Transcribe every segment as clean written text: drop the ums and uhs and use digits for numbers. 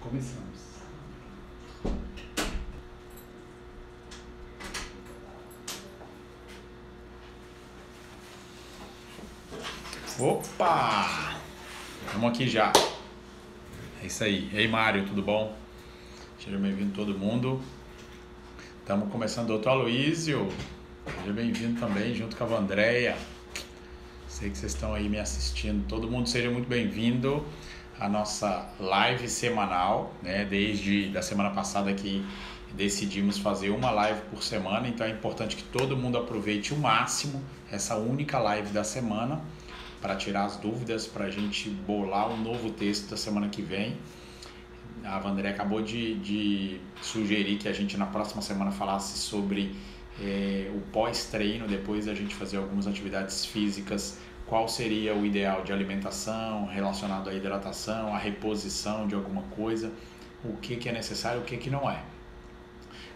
Começamos. Opa! Estamos aqui já. É isso aí. E aí, Mário, tudo bom? Seja bem-vindo todo mundo. Estamos começando o Doutor Aloísio. Seja bem-vindo também, junto com a Vandréia. Sei que vocês estão aí me assistindo. Todo mundo seja muito bem-vindo à nossa live semanal, né? Desde a semana passada que decidimos fazer uma live por semana, então é importante que todo mundo aproveite o máximo essa única live da semana para tirar as dúvidas, para a gente bolar um novo texto da semana que vem. A Vandré acabou de sugerir que a gente na próxima semana falasse sobre o pós-treino, depois da gente fazer algumas atividades físicas, qual seria o ideal de alimentação relacionado à hidratação, à reposição de alguma coisa, o que é necessário, o que não é.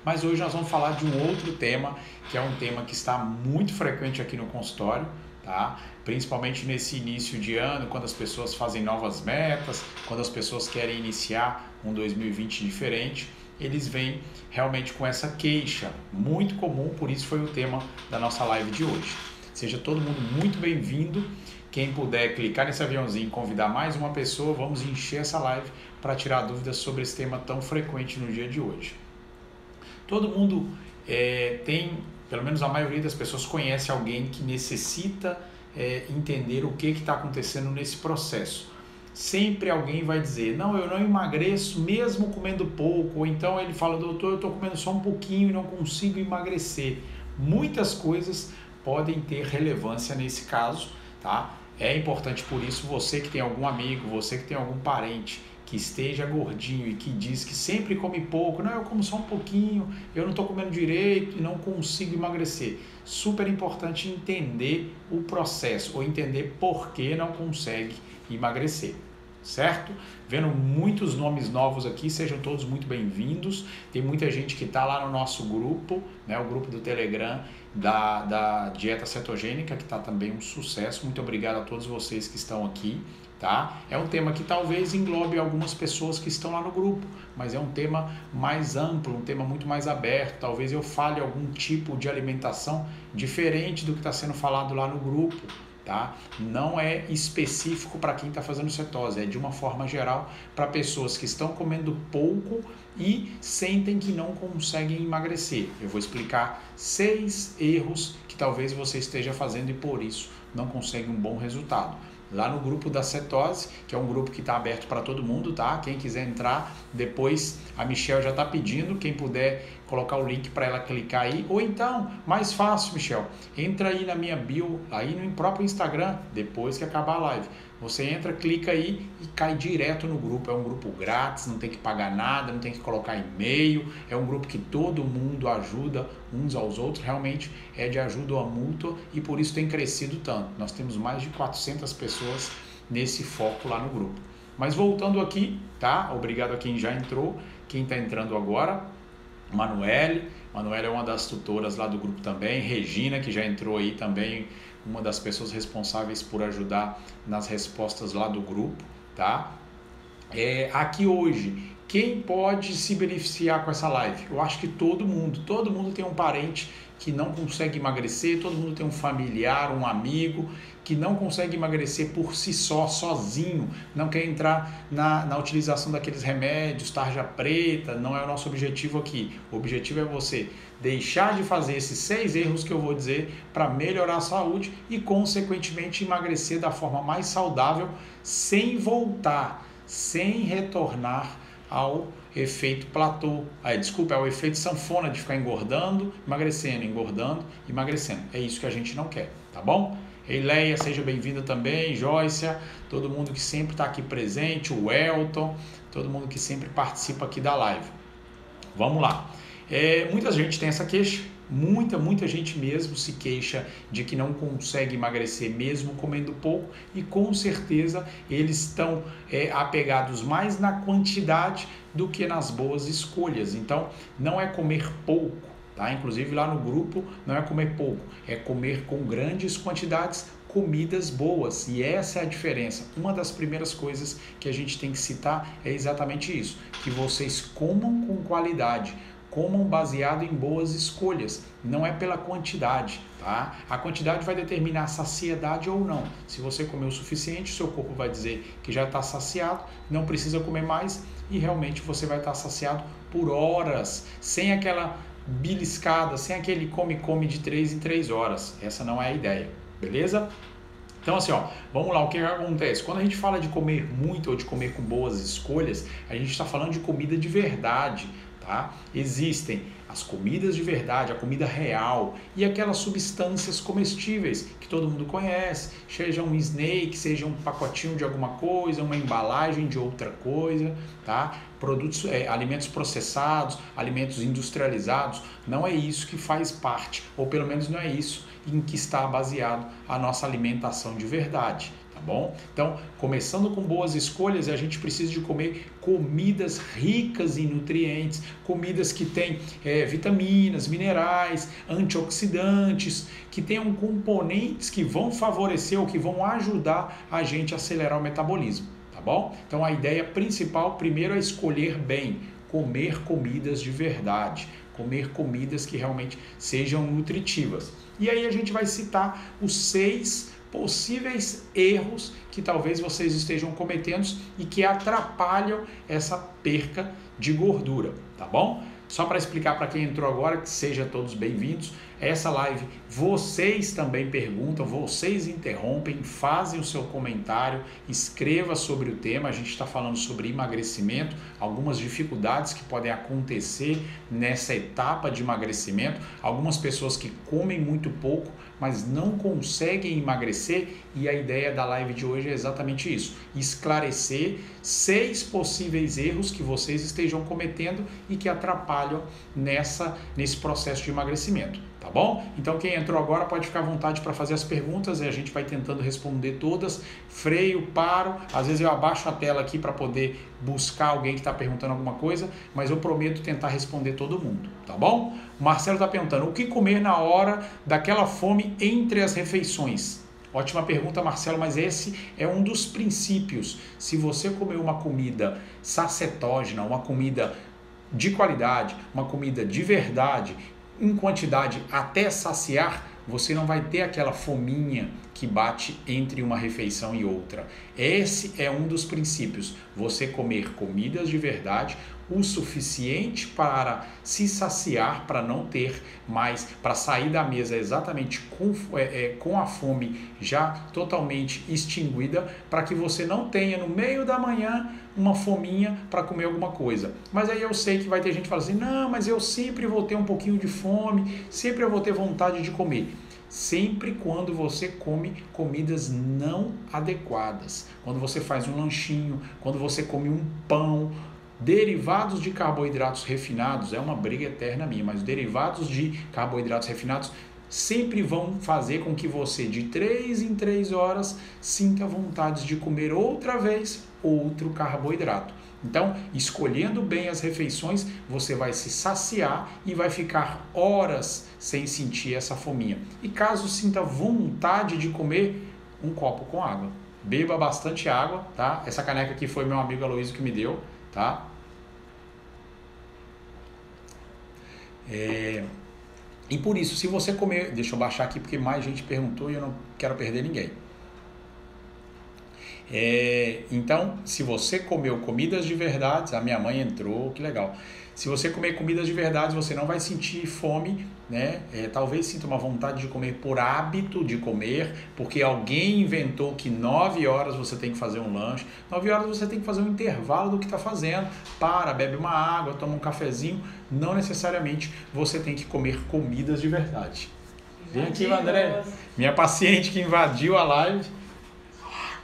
Mas hoje nós vamos falar de um outro tema, que é um tema que está muito frequente aqui no consultório, tá? Principalmente nesse início de ano, quando as pessoas fazem novas metas, quando as pessoas querem iniciar um 2020 diferente, eles vêm realmente com essa queixa, muito comum, por isso foi o tema da nossa live de hoje. Seja todo mundo muito bem-vindo. Quem puder clicar nesse aviãozinho e convidar mais uma pessoa, vamos encher essa live para tirar dúvidas sobre esse tema tão frequente no dia de hoje. Todo mundo tem, pelo menos a maioria das pessoas conhece alguém que necessita entender o que está acontecendo nesse processo. Sempre alguém vai dizer, não, eu não emagreço mesmo comendo pouco, ou então ele fala, doutor, eu estou comendo só um pouquinho e não consigo emagrecer. Muitas coisas podem ter relevância nesse caso, tá? É importante por isso, você que tem algum amigo, você que tem algum parente que esteja gordinho e que diz que sempre come pouco, não, eu como só um pouquinho, eu não estou comendo direito e não consigo emagrecer. Super importante entender o processo ou entender por que não consegue emagrecer, certo? Vendo muitos nomes novos aqui, sejam todos muito bem-vindos. Tem muita gente que está lá no nosso grupo, né, o grupo do Telegram da dieta cetogênica, que está também um sucesso. Muito obrigado a todos vocês que estão aqui. Tá? É um tema que talvez englobe algumas pessoas que estão lá no grupo, mas é um tema mais amplo, um tema muito mais aberto. Talvez eu fale algum tipo de alimentação diferente do que está sendo falado lá no grupo. Tá? Não é específico para quem está fazendo cetose, é de uma forma geral para pessoas que estão comendo pouco e sentem que não conseguem emagrecer. Eu vou explicar 6 erros que talvez você esteja fazendo e por isso não consegue um bom resultado. Lá no grupo da cetose, que é um grupo que está aberto para todo mundo, tá? Quem quiser entrar, depois a Michelle já está pedindo, quem puder colocar o link para ela clicar aí, ou então, mais fácil, Michelle, entra aí na minha bio, aí no próprio Instagram, depois que acabar a live. Você entra, clica aí e cai direto no grupo. É um grupo grátis, não tem que pagar nada, não tem que colocar e-mail. É um grupo que todo mundo ajuda uns aos outros. Realmente é de ajuda mútua e por isso tem crescido tanto. Nós temos mais de 400 pessoas nesse foco lá no grupo. Mas voltando aqui, tá? Obrigado a quem já entrou, quem está entrando agora. Manuele é uma das tutoras lá do grupo também. Regina, que já entrou aí também, uma das pessoas responsáveis por ajudar nas respostas lá do grupo, tá? Aqui hoje, quem pode se beneficiar com essa live? Eu acho que todo mundo tem um parente que não consegue emagrecer, todo mundo tem um familiar, um amigo que não consegue emagrecer por si só, sozinho, não quer entrar na utilização daqueles remédios, tarja preta, não é o nosso objetivo aqui. O objetivo é você deixar de fazer esses 6 erros que eu vou dizer para melhorar a saúde e, consequentemente, emagrecer da forma mais saudável, sem voltar, sem retornar ao efeito platô, ao efeito sanfona de ficar engordando, emagrecendo. É isso que a gente não quer, tá bom? Eileia, seja bem-vinda também, Joycia, todo mundo que sempre está aqui presente, o Elton, todo mundo que sempre participa aqui da live. Vamos lá. Muita gente tem essa queixa, muita gente mesmo se queixa de que não consegue emagrecer mesmo comendo pouco e com certeza eles estão apegados mais na quantidade do que nas boas escolhas. Então não é comer pouco, tá? Inclusive lá no grupo não é comer pouco, é comer com grandes quantidades comidas boas. E essa é a diferença. Uma das primeiras coisas que a gente tem que citar é exatamente isso, que vocês comam com qualidade, comam baseado em boas escolhas, não é pela quantidade, tá? A quantidade vai determinar a saciedade ou não. Se você comer o suficiente, seu corpo vai dizer que já está saciado, não precisa comer mais e realmente você vai estar saciado por horas, sem aquela beliscada, sem aquele come-come de 3 em 3 horas. Essa não é a ideia, beleza? Então assim, ó, vamos lá, o que acontece? Quando a gente fala de comer muito ou de comer com boas escolhas, a gente está falando de comida de verdade, tá? Existem as comidas de verdade, a comida real e aquelas substâncias comestíveis que todo mundo conhece, seja um snake, seja um pacotinho de alguma coisa, uma embalagem de outra coisa, tá? Produtos, alimentos processados, alimentos industrializados, não é isso que faz parte, ou pelo menos não é isso em que está baseado a nossa alimentação de verdade. Bom? Então, começando com boas escolhas, a gente precisa de comer comidas ricas em nutrientes, comidas que têm vitaminas, minerais, antioxidantes, que tenham componentes que vão favorecer ou que vão ajudar a gente a acelerar o metabolismo, tá bom? Então, a ideia principal, primeiro, é escolher bem, comer comidas de verdade, comer comidas que realmente sejam nutritivas. E aí a gente vai citar os 6 possíveis erros que talvez vocês estejam cometendo e que atrapalham essa perca de gordura, tá bom? Só para explicar para quem entrou agora, que sejam todos bem-vindos, essa live vocês também perguntam, vocês interrompem, fazem o seu comentário, escreva sobre o tema. A gente está falando sobre emagrecimento, algumas dificuldades que podem acontecer nessa etapa de emagrecimento, algumas pessoas que comem muito pouco, mas não conseguem emagrecer, e a ideia da live de hoje é exatamente isso, esclarecer 6 possíveis erros que vocês estejam cometendo e que atrapalham nesse processo de emagrecimento, tá bom? Então quem entrou agora pode ficar à vontade para fazer as perguntas e a gente vai tentando responder todas, freio, paro, às vezes eu abaixo a tela aqui para poder buscar alguém que está perguntando alguma coisa, mas eu prometo tentar responder todo mundo, tá bom? O Marcelo está perguntando, o que comer na hora daquela fome entre as refeições? Ótima pergunta, Marcelo, mas esse é um dos princípios. Se você comer uma comida sacetógena, uma comida de qualidade, uma comida de verdade, em quantidade até saciar, você não vai ter aquela fominha que bate entre uma refeição e outra. Esse é um dos princípios, você comer comidas de verdade, o suficiente para se saciar, para não ter mais, para sair da mesa exatamente com a fome já totalmente extinguida, para que você não tenha no meio da manhã uma fominha para comer alguma coisa. Mas aí eu sei que vai ter gente que fala assim, não, mas eu sempre vou ter um pouquinho de fome, sempre eu vou ter vontade de comer. Sempre quando você come comidas não adequadas, quando você faz um lanchinho, quando você come um pão, derivados de carboidratos refinados, é uma briga eterna minha, mas derivados de carboidratos refinados sempre vão fazer com que você de 3 em 3 horas sinta vontade de comer outra vez outro carboidrato. Então, escolhendo bem as refeições, você vai se saciar e vai ficar horas sem sentir essa fominha. E caso sinta vontade de comer, um copo com água. Beba bastante água, tá? Essa caneca aqui foi meu amigo Aloysio que me deu, tá? E por isso, se você comer... Deixa eu baixar aqui porque mais gente perguntou e eu não quero perder ninguém. Então, se você comeu comidas de verdade, a minha mãe entrou, que legal. Se você comer comidas de verdade, você não vai sentir fome, né? Talvez sinta uma vontade de comer por hábito de comer, porque alguém inventou que 9 horas você tem que fazer um lanche, 9 horas você tem que fazer um intervalo do que está fazendo, bebe uma água, toma um cafezinho, não necessariamente você tem que comer comidas de verdade. Vem aqui, André, minha paciente que invadiu a live.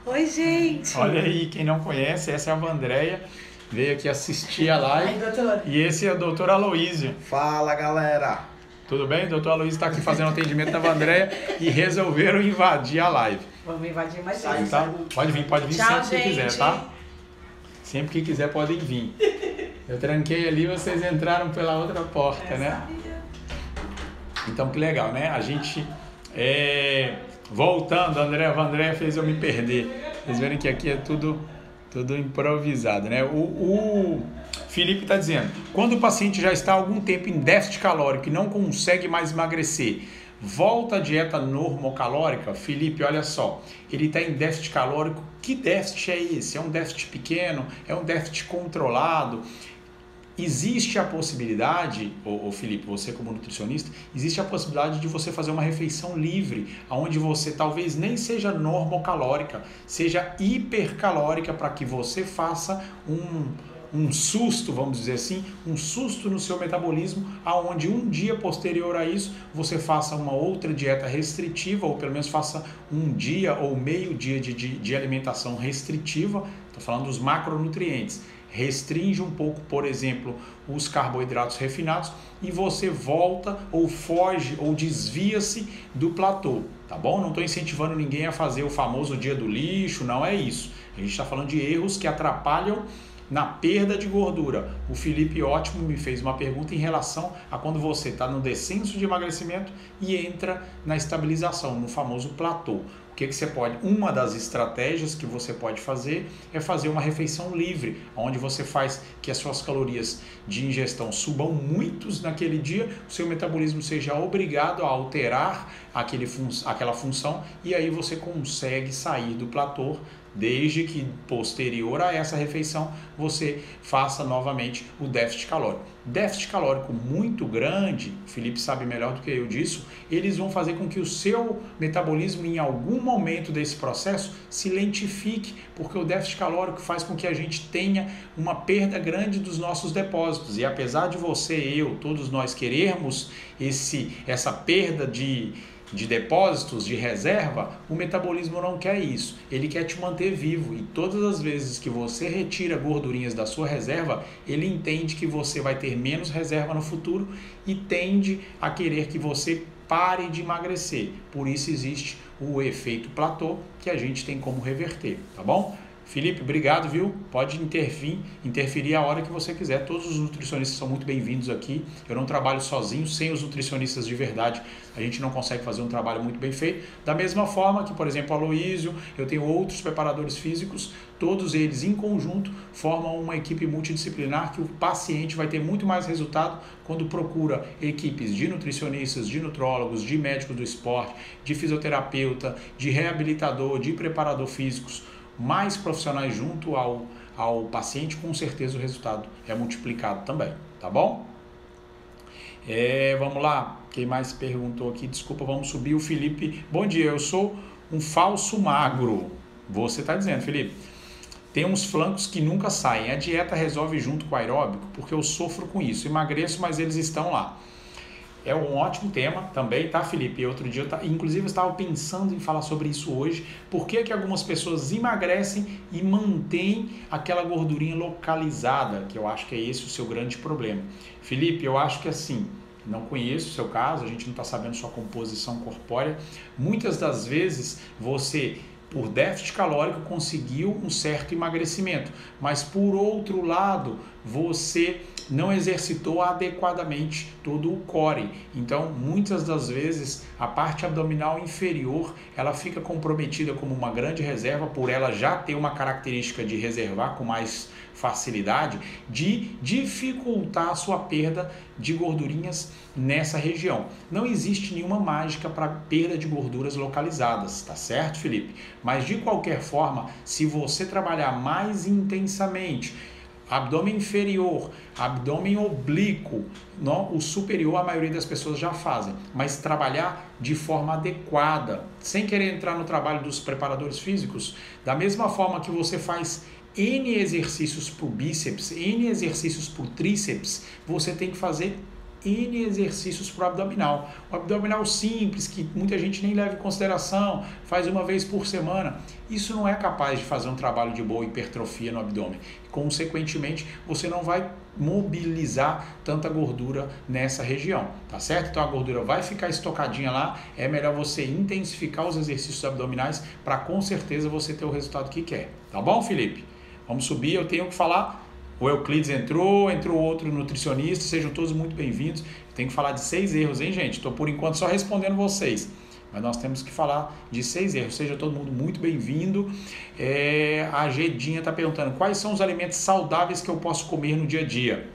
Oi, gente! Olha aí, quem não conhece, essa é a Vandréia, veio aqui assistir a live. Ai, doutor. E esse é o doutor Aloysio. Fala, galera! Tudo bem? O doutor Aloysio está aqui fazendo atendimento na Vandréia e resolveram invadir a live. Vamos invadir mais Tá? vezes. Pode vir Tchau, sempre que quiser, tá? Sempre que quiser podem vir. Eu tranquei ali, vocês entraram pela outra porta, né? Então, que legal, né? A gente Voltando, André fez eu me perder. Vocês verem que aqui é tudo improvisado, né? O Felipe está dizendo, quando o paciente já está há algum tempo em déficit calórico e não consegue mais emagrecer, volta à dieta normocalórica? Felipe, olha só, ele está em déficit calórico, que déficit é esse? É um déficit pequeno? É um déficit controlado? Existe a possibilidade, Felipe, você como nutricionista, existe a possibilidade de você fazer uma refeição livre, onde você talvez nem seja normocalórica, seja hipercalórica, para que você faça um susto, vamos dizer assim, um susto no seu metabolismo, aonde um dia posterior a isso você faça uma outra dieta restritiva, ou pelo menos faça um dia ou meio dia de alimentação restritiva, estou falando dos macronutrientes. Restringe um pouco, por exemplo, os carboidratos refinados e você volta ou foge ou desvia-se do platô, tá bom? Não estou incentivando ninguém a fazer o famoso dia do lixo, não é isso. A gente está falando de erros que atrapalham na perda de gordura. O Felipe Ótimo me fez uma pergunta em relação a quando você está no descenso de emagrecimento e entra na estabilização, no famoso platô. O que você pode? Uma das estratégias que você pode fazer é fazer uma refeição livre, onde você faz que as suas calorias de ingestão subam naquele dia, o seu metabolismo seja obrigado a alterar aquela função e aí você consegue sair do platô, desde que posterior a essa refeição você faça novamente o déficit calórico. Déficit calórico muito grande, o Felipe sabe melhor do que eu disso, eles vão fazer com que o seu metabolismo em algum momento desse processo se lentifique, porque o déficit calórico faz com que a gente tenha uma perda grande dos nossos depósitos, e apesar de você, eu, todos nós querermos essa perda de depósitos, de reserva, o metabolismo não quer isso, ele quer te manter vivo, e todas as vezes que você retira gordurinhas da sua reserva, ele entende que você vai ter menos reserva no futuro e tende a querer que você pare de emagrecer. Por isso existe o efeito platô, que a gente tem como reverter, tá bom? Felipe, obrigado, viu? Pode interferir a hora que você quiser. Todos os nutricionistas são muito bem-vindos aqui. Eu não trabalho sozinho, sem os nutricionistas de verdade, a gente não consegue fazer um trabalho muito bem feito. Da mesma forma que, por exemplo, o Aloísio, eu tenho outros preparadores físicos, todos eles em conjunto formam uma equipe multidisciplinar que o paciente vai ter muito mais resultado quando procura equipes de nutricionistas, de nutrólogos, de médicos do esporte, de fisioterapeuta, de reabilitador, de preparador físicos, mais profissionais junto ao paciente, com certeza o resultado é multiplicado também, tá bom? Vamos lá, quem mais perguntou aqui? Desculpa, vamos subir. O Felipe, bom dia, eu sou um falso magro. Você está dizendo, Felipe, tem uns flancos que nunca saem, a dieta resolve junto com o aeróbico, porque eu sofro com isso, emagreço, mas eles estão lá. É um ótimo tema também, tá, Felipe? Outro dia, inclusive, eu estava pensando em falar sobre isso hoje. Por que algumas pessoas emagrecem e mantêm aquela gordurinha localizada? Que eu acho que é esse o seu grande problema. Felipe, eu acho que assim, não conheço o seu caso, a gente não está sabendo sua composição corpórea. Muitas das vezes você, por déficit calórico, conseguiu um certo emagrecimento, mas por outro lado, você não exercitou adequadamente todo o core. Então, muitas das vezes, a parte abdominal inferior, ela fica comprometida como uma grande reserva, por ela já ter uma característica de reservar com mais facilidade, de dificultar a sua perda de gordurinhas nessa região. Não existe nenhuma mágica para perda de gorduras localizadas, tá certo, Felipe? Mas de qualquer forma, se você trabalhar mais intensamente, abdômen inferior, abdômen oblíquo, o superior a maioria das pessoas já fazem, mas trabalhar de forma adequada, sem querer entrar no trabalho dos preparadores físicos, da mesma forma que você faz N exercícios para o bíceps, N exercícios para o tríceps, você tem que fazer N exercícios para o abdominal. O abdominal simples, que muita gente nem leva em consideração, faz uma vez por semana, isso não é capaz de fazer um trabalho de boa hipertrofia no abdômen. Consequentemente, você não vai mobilizar tanta gordura nessa região, tá certo? Então a gordura vai ficar estocadinha lá, é melhor você intensificar os exercícios abdominais para com certeza você ter o resultado que quer, tá bom, Felipe? Vamos subir, eu tenho que falar. O Euclides entrou outro nutricionista, sejam todos muito bem-vindos. Tenho que falar de 6 erros, hein, gente? Estou por enquanto só respondendo vocês. mas nós temos que falar de 6 erros. Seja todo mundo muito bem-vindo. A Gedinha está perguntando, quais são os alimentos saudáveis que eu posso comer no dia a dia?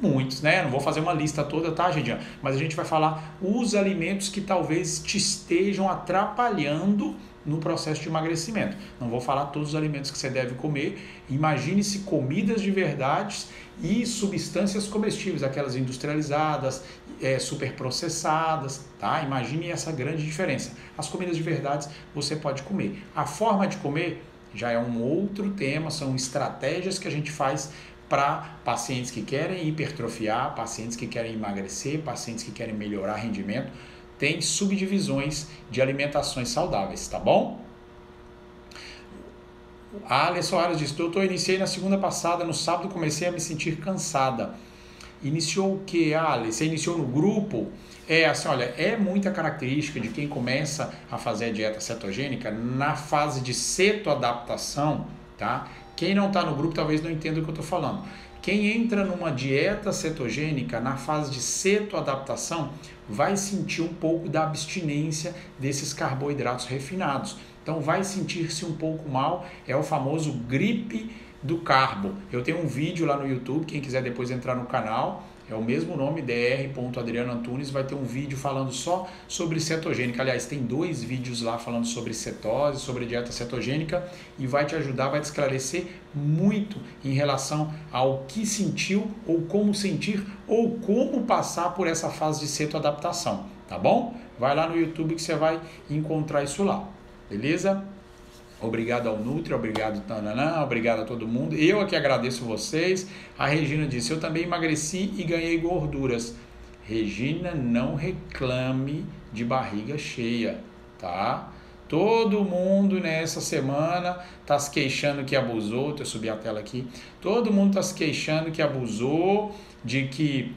Muitos, né? Não vou fazer uma lista toda, tá, Gedinha? Mas a gente vai falar os alimentos que talvez te estejam atrapalhando no processo de emagrecimento. Não vou falar todos os alimentos que você deve comer. Imagine-se comidas de verdade e substâncias comestíveis, aquelas industrializadas, superprocessadas, tá? Imagine essa grande diferença. As comidas de verdade você pode comer. A forma de comer já é um outro tema, são estratégias que a gente faz para pacientes que querem hipertrofiar, pacientes que querem emagrecer, pacientes que querem melhorar rendimento. Tem subdivisões de alimentações saudáveis, tá bom? A Ale Soares diz, doutor, iniciei na segunda passada, no sábado comecei a me sentir cansada. Iniciou o que, Ale? Você iniciou no grupo? Assim, olha, é muita característica de quem começa a fazer a dieta cetogênica na fase de cetoadaptação, tá? Quem não está no grupo talvez não entenda o que eu estou falando. Quem entra numa dieta cetogênica na fase de cetoadaptação vai sentir um pouco da abstinência desses carboidratos refinados. Então vai sentir-se um pouco mal, é o famoso gripe do carbo. Eu tenho um vídeo lá no YouTube, quem quiser depois entrar no canal, é o mesmo nome, dr.adriano antunes, vai ter um vídeo falando só sobre cetogênica. Aliás, tem 2 vídeos lá falando sobre cetose, sobre dieta cetogênica e vai te ajudar, vai te esclarecer muito em relação ao que sentiu ou como sentir ou como passar por essa fase de cetoadaptação, tá bom? Vai lá no YouTube que você vai encontrar isso lá, beleza? Obrigado ao Nutri, obrigado Tananã, obrigado a todo mundo. Eu aqui agradeço vocês. A Regina disse, eu também emagreci e ganhei gorduras. Regina, não reclame de barriga cheia, tá? Todo mundo nessa semana tá se queixando que abusou. Deixa eu subir a tela aqui. Todo mundo tá se queixando que abusou, de que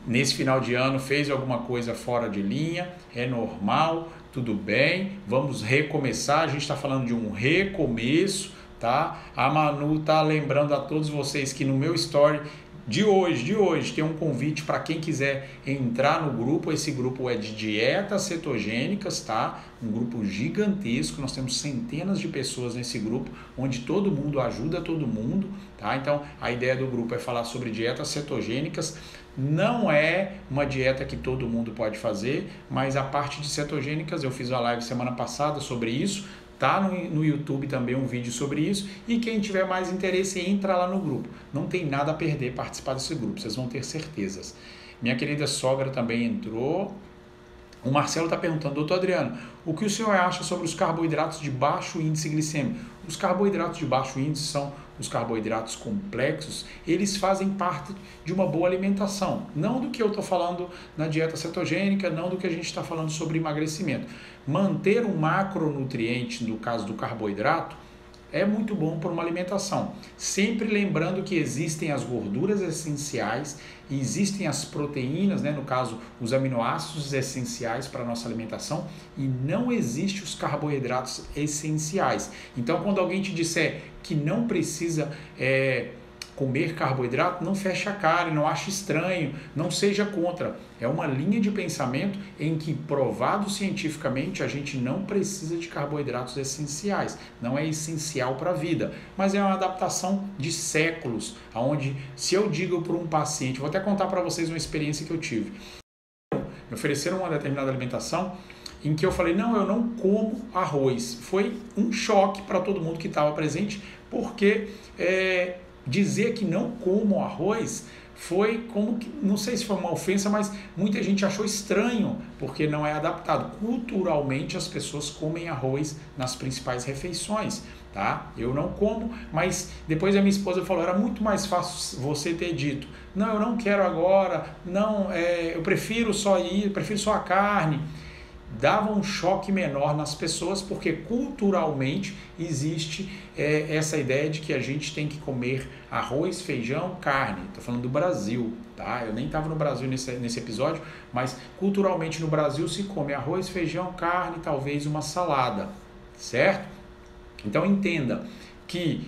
nesse final de ano fez alguma coisa fora de linha. É normal. Tudo bem, vamos recomeçar, a gente está falando de um recomeço, tá? A Manu está lembrando a todos vocês que no meu story de hoje tem um convite para quem quiser entrar no grupo. Esse grupo é de dietas cetogênicas, tá? Um grupo gigantesco, nós temos centenas de pessoas nesse grupo, onde todo mundo ajuda todo mundo, tá? Então a ideia do grupo é falar sobre dietas cetogênicas. Não é uma dieta que todo mundo pode fazer, mas a parte de cetogênicas, eu fiz uma live semana passada sobre isso, tá no YouTube também um vídeo sobre isso, e quem tiver mais interesse, entra lá no grupo. Não tem nada a perder participar desse grupo, vocês vão ter certezas. Minha querida sogra também entrou. O Marcelo está perguntando, doutor Adriano, o que o senhor acha sobre os carboidratos de baixo índice glicêmico? Os carboidratos de baixo índice são os carboidratos complexos, eles fazem parte de uma boa alimentação. Não do que eu estou falando na dieta cetogênica, não do que a gente está falando sobre emagrecimento. Manter um macronutriente, no caso do carboidrato, é muito bom para uma alimentação. Sempre lembrando que existem as gorduras essenciais e existem as proteínas, né, no caso os aminoácidos essenciais para a nossa alimentação, e não existe os carboidratos essenciais. Então quando alguém te disser que não precisa comer carboidrato, não feche a cara, não ache estranho, não seja contra. É uma linha de pensamento em que, provado cientificamente, a gente não precisa de carboidratos essenciais. Não é essencial para a vida, mas é uma adaptação de séculos, onde, se eu digo para um paciente, vou até contar para vocês uma experiência que eu tive. Me ofereceram uma determinada alimentação em que eu falei, não, eu não como arroz. Foi um choque para todo mundo que estava presente, porque dizer que não como arroz foi como que, não sei se foi uma ofensa, mas muita gente achou estranho, porque não é adaptado. Culturalmente as pessoas comem arroz nas principais refeições, tá? Eu não como, mas depois a minha esposa falou, era muito mais fácil você ter dito, não, eu não quero agora, não, eu prefiro só a carne. Dava um choque menor nas pessoas, porque culturalmente existe essa ideia de que a gente tem que comer arroz, feijão, carne. Estou falando do Brasil, tá? Eu nem estava no Brasil nesse episódio, mas culturalmente no Brasil se come arroz, feijão, carne, talvez uma salada, certo? Então entenda que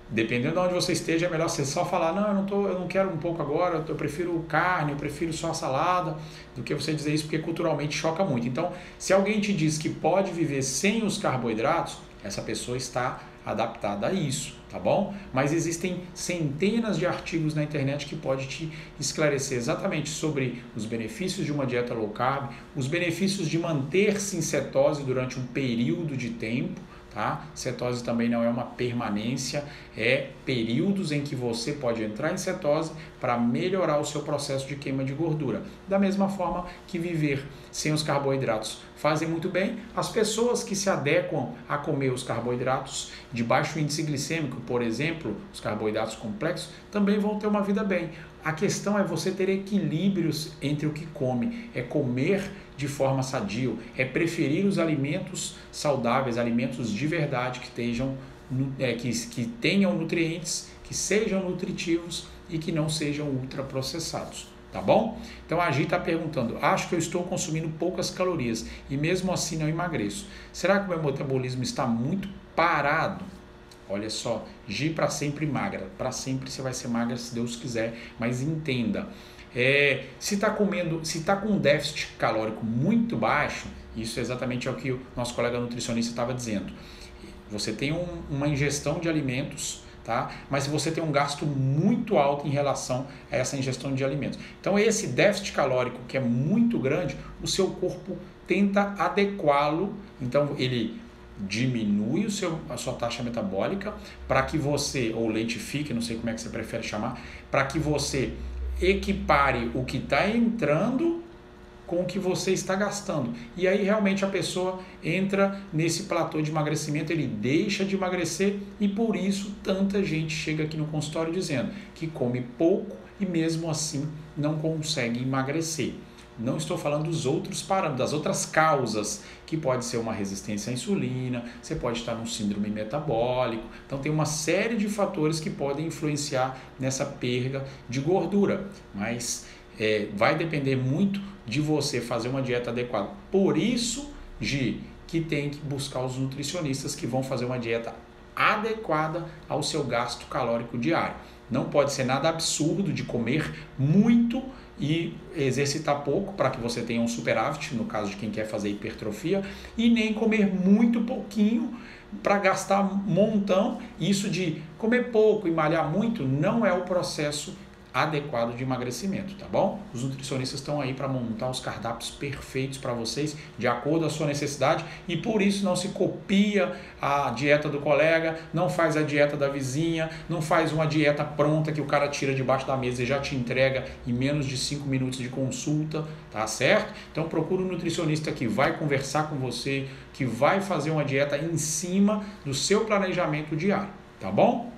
dependendo de onde você esteja, é melhor você só falar, não, eu não quero um pouco agora, eu prefiro carne, eu prefiro só salada, do que você dizer isso, porque culturalmente choca muito. Então, se alguém te diz que pode viver sem os carboidratos, essa pessoa está adaptada a isso, tá bom? Mas existem centenas de artigos na internet que podem te esclarecer exatamente sobre os benefícios de uma dieta low carb, os benefícios de manter-se em cetose durante um período de tempo, tá? Cetose também não é uma permanência, é períodos em que você pode entrar em cetose para melhorar o seu processo de queima de gordura. Da mesma forma que viver sem os carboidratos fazem muito bem, as pessoas que se adequam a comer os carboidratos de baixo índice glicêmico, por exemplo, os carboidratos complexos, também vão ter uma vida bem. A questão é você ter equilíbrios entre o que come, é comer de forma sadio, é preferir os alimentos saudáveis, alimentos de verdade que tenham nutrientes, que sejam nutritivos e que não sejam ultraprocessados, tá bom? Então a Gi está perguntando, acho que eu estou consumindo poucas calorias e mesmo assim não emagreço. Será que o meu metabolismo está muito parado? Olha só, Gi para sempre magra, para sempre você vai ser magra se Deus quiser, mas entenda, se está com um déficit calórico muito baixo, isso exatamente é o que o nosso colega nutricionista estava dizendo, você tem uma ingestão de alimentos, tá? Mas se você tem um gasto muito alto em relação a essa ingestão de alimentos. Então esse déficit calórico que é muito grande, o seu corpo tenta adequá-lo, então ele diminui a sua taxa metabólica para que você, ou lentifique, não sei como é que você prefere chamar, para que você equipare o que está entrando com o que você está gastando. E aí realmente a pessoa entra nesse platô de emagrecimento, ele deixa de emagrecer e por isso tanta gente chega aqui no consultório dizendo que come pouco e mesmo assim não consegue emagrecer. Não estou falando dos outros parâmetros, das outras causas, que pode ser uma resistência à insulina, você pode estar num síndrome metabólico. Então tem uma série de fatores que podem influenciar nessa perda de gordura, mas vai depender muito de você fazer uma dieta adequada. Por isso, Gi, que tem que buscar os nutricionistas que vão fazer uma dieta adequada ao seu gasto calórico diário. Não pode ser nada absurdo de comer muito e exercitar pouco para que você tenha um superávit, no caso de quem quer fazer hipertrofia, e nem comer muito pouquinho para gastar montão. Isso de comer pouco e malhar muito não é o processo adequado de emagrecimento, tá bom? Os nutricionistas estão aí para montar os cardápios perfeitos para vocês, de acordo com a sua necessidade, e por isso não se copia a dieta do colega, não faz a dieta da vizinha, não faz uma dieta pronta que o cara tira debaixo da mesa e já te entrega em menos de 5 minutos de consulta, tá certo? Então procura um nutricionista que vai conversar com você, que vai fazer uma dieta em cima do seu planejamento diário, tá bom?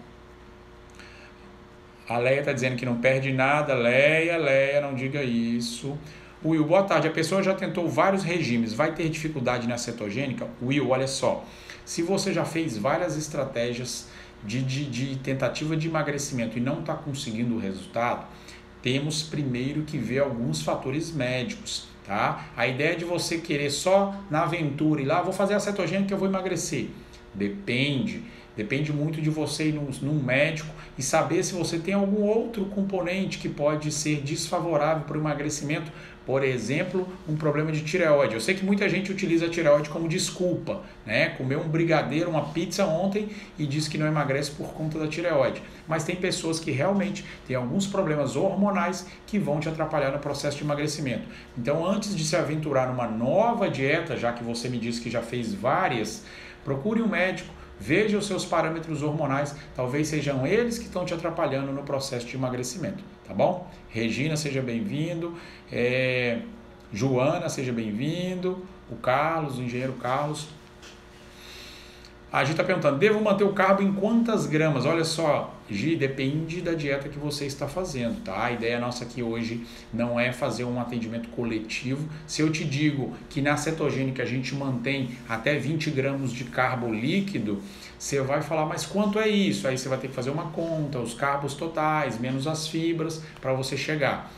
A Leia está dizendo que não perde nada. Leia, não diga isso. Will, boa tarde. A pessoa já tentou vários regimes, vai ter dificuldade na cetogênica? Will, olha só. Se você já fez várias estratégias de tentativa de emagrecimento e não está conseguindo o resultado, temos primeiro que ver alguns fatores médicos, tá? A ideia de você querer só na aventura ir lá, vou fazer a cetogênica e eu vou emagrecer. Depende muito de você ir num médico e saber se você tem algum outro componente que pode ser desfavorável para o emagrecimento. Por exemplo, um problema de tireoide. Eu sei que muita gente utiliza a tireoide como desculpa, né? Comeu um brigadeiro, uma pizza ontem e diz que não emagrece por conta da tireoide. Mas tem pessoas que realmente têm alguns problemas hormonais que vão te atrapalhar no processo de emagrecimento. Então, antes de se aventurar numa nova dieta, já que você me disse que já fez várias, procure um médico. Veja os seus parâmetros hormonais, talvez sejam eles que estão te atrapalhando no processo de emagrecimento, tá bom? Regina, seja bem-vindo, Joana, seja bem-vindo, o Carlos, o engenheiro Carlos. A Gi está perguntando, devo manter o carbo em quantas gramas? Olha só, Gi, depende da dieta que você está fazendo, tá? A ideia nossa aqui hoje não é fazer um atendimento coletivo. Se eu te digo que na cetogênica a gente mantém até 20 gramas de carbo líquido, você vai falar, mas quanto é isso? Aí você vai ter que fazer uma conta, os carbos totais, menos as fibras, para você chegar.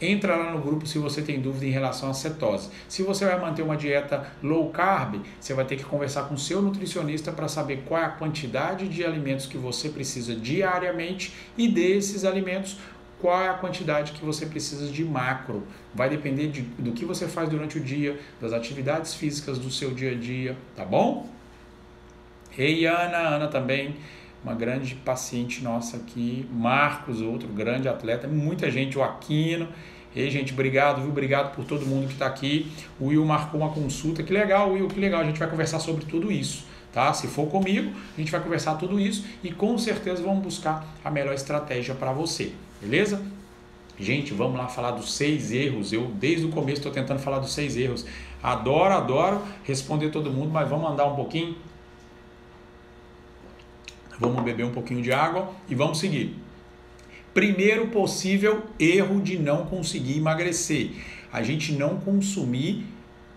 entra lá no grupo se você tem dúvida em relação à cetose. Se você vai manter uma dieta low carb, você vai ter que conversar com o seu nutricionista para saber qual é a quantidade de alimentos que você precisa diariamente e desses alimentos, qual é a quantidade que você precisa de macro. Vai depender do que você faz durante o dia, das atividades físicas do seu dia a dia, tá bom? Ei, Ana também, uma grande paciente nossa aqui. Marcos, outro grande atleta, muita gente, o Aquino. Ei, gente, obrigado, viu? Obrigado por todo mundo que está aqui. O Will marcou uma consulta, que legal, Will, que legal. A gente vai conversar sobre tudo isso, tá? Se for comigo, a gente vai conversar tudo isso e com certeza vamos buscar a melhor estratégia para você, beleza? Gente, vamos lá falar dos 6 erros. Eu, desde o começo, estou tentando falar dos 6 erros. Adoro responder todo mundo, mas vamos andar um pouquinho. Vamos beber um pouquinho de água e vamos seguir. Primeiro possível erro de não conseguir emagrecer: a gente não consumir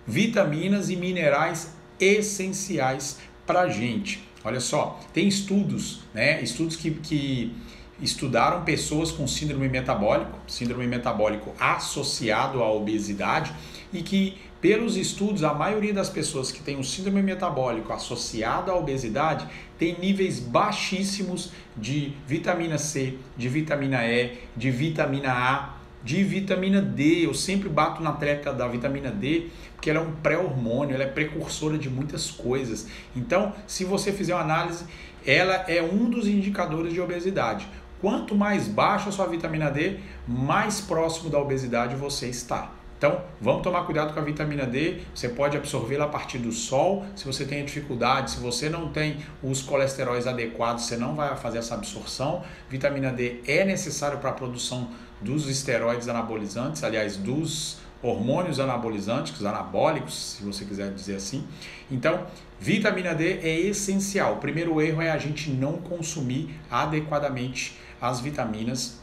vitaminas e minerais essenciais para a gente. Olha só, tem estudos, né? Estudos que estudaram pessoas com síndrome metabólico associado à obesidade, e que, pelos estudos, a maioria das pessoas que tem um síndrome metabólico associado à obesidade tem níveis baixíssimos de vitamina C, de vitamina E, de vitamina A, de vitamina D. Eu sempre bato na tecla da vitamina D, porque ela é um pré-hormônio, ela é precursora de muitas coisas. Então, se você fizer uma análise, ela é um dos indicadores de obesidade. Quanto mais baixa a sua vitamina D, mais próximo da obesidade você está. Então, vamos tomar cuidado com a vitamina D. Você pode absorvê-la a partir do sol. Se você tem dificuldade, se você não tem os colesteróis adequados, você não vai fazer essa absorção. Vitamina D é necessário para a produção dos esteroides anabolizantes, aliás, dos hormônios anabolizantes, anabólicos, se você quiser dizer assim. Então, vitamina D é essencial. O primeiro erro é a gente não consumir adequadamente as vitaminas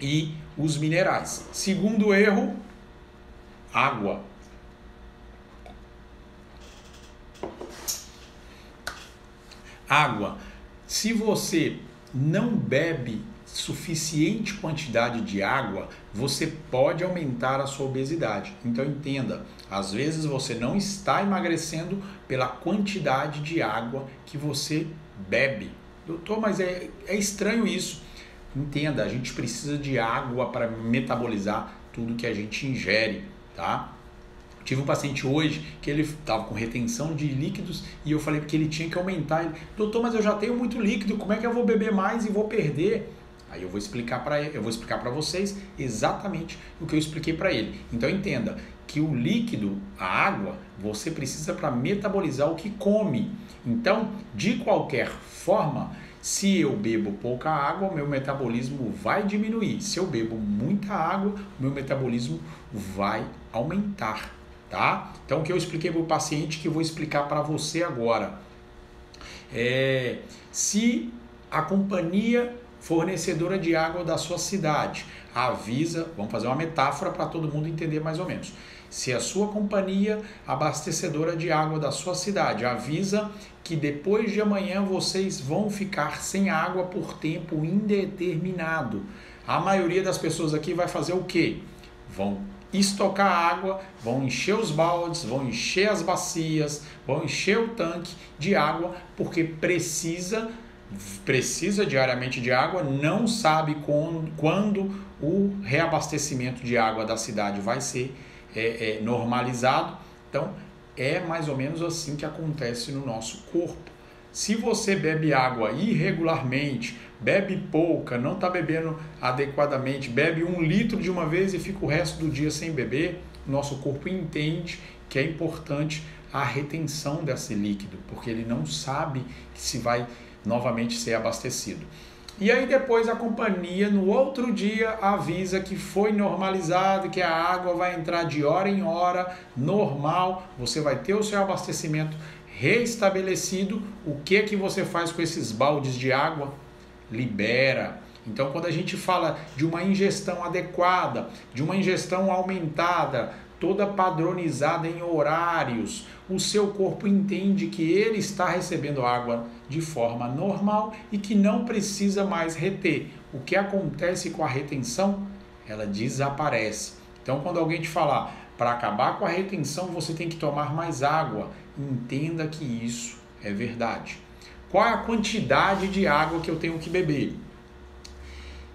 e os minerais. Segundo erro, água. Água. Se você não bebe suficiente quantidade de água, você pode aumentar a sua obesidade. Então entenda, às vezes você não está emagrecendo pela quantidade de água que você bebe. Doutor, mas é estranho isso. Entenda, a gente precisa de água para metabolizar tudo que a gente ingere, tá? Tive um paciente hoje que ele estava com retenção de líquidos e eu falei que ele tinha que aumentar. Ele, doutor, mas eu já tenho muito líquido, como é que eu vou beber mais e vou perder? Aí eu vou explicar para vocês exatamente o que eu expliquei para ele. Então entenda que o líquido, a água, você precisa para metabolizar o que come. Então, de qualquer forma, se eu bebo pouca água, meu metabolismo vai diminuir. Se eu bebo muita água, meu metabolismo vai aumentar, tá? Então, o que eu expliquei para o paciente, que eu vou explicar para você agora. Se a companhia fornecedora de água da sua cidade avisa, vamos fazer uma metáfora para todo mundo entender mais ou menos. Se a sua companhia abastecedora de água da sua cidade avisa que depois de amanhã vocês vão ficar sem água por tempo indeterminado, a maioria das pessoas aqui vai fazer o quê? Vão estocar água, vão encher os baldes, vão encher as bacias, vão encher o tanque de água, porque precisa diariamente de água, não sabe quando o reabastecimento de água da cidade vai ser normalizado. Então, é mais ou menos assim que acontece no nosso corpo. Se você bebe água irregularmente, bebe pouca, não está bebendo adequadamente, bebe 1 litro de uma vez e fica o resto do dia sem beber, nosso corpo entende que é importante a retenção desse líquido, porque ele não sabe se vai novamente ser abastecido. E aí depois a companhia no outro dia avisa que foi normalizado, que a água vai entrar de hora em hora, normal, você vai ter o seu abastecimento reestabelecido. O que é que você faz com esses baldes de água? Libera. Então, quando a gente fala de uma ingestão adequada, de uma ingestão aumentada, toda padronizada em horários, o seu corpo entende que ele está recebendo água de forma normal e que não precisa mais reter. O que acontece com a retenção? ela desaparece. Então, quando alguém te falar, para acabar com a retenção, você tem que tomar mais água, entenda que isso é verdade. Qual é a quantidade de água que eu tenho que beber?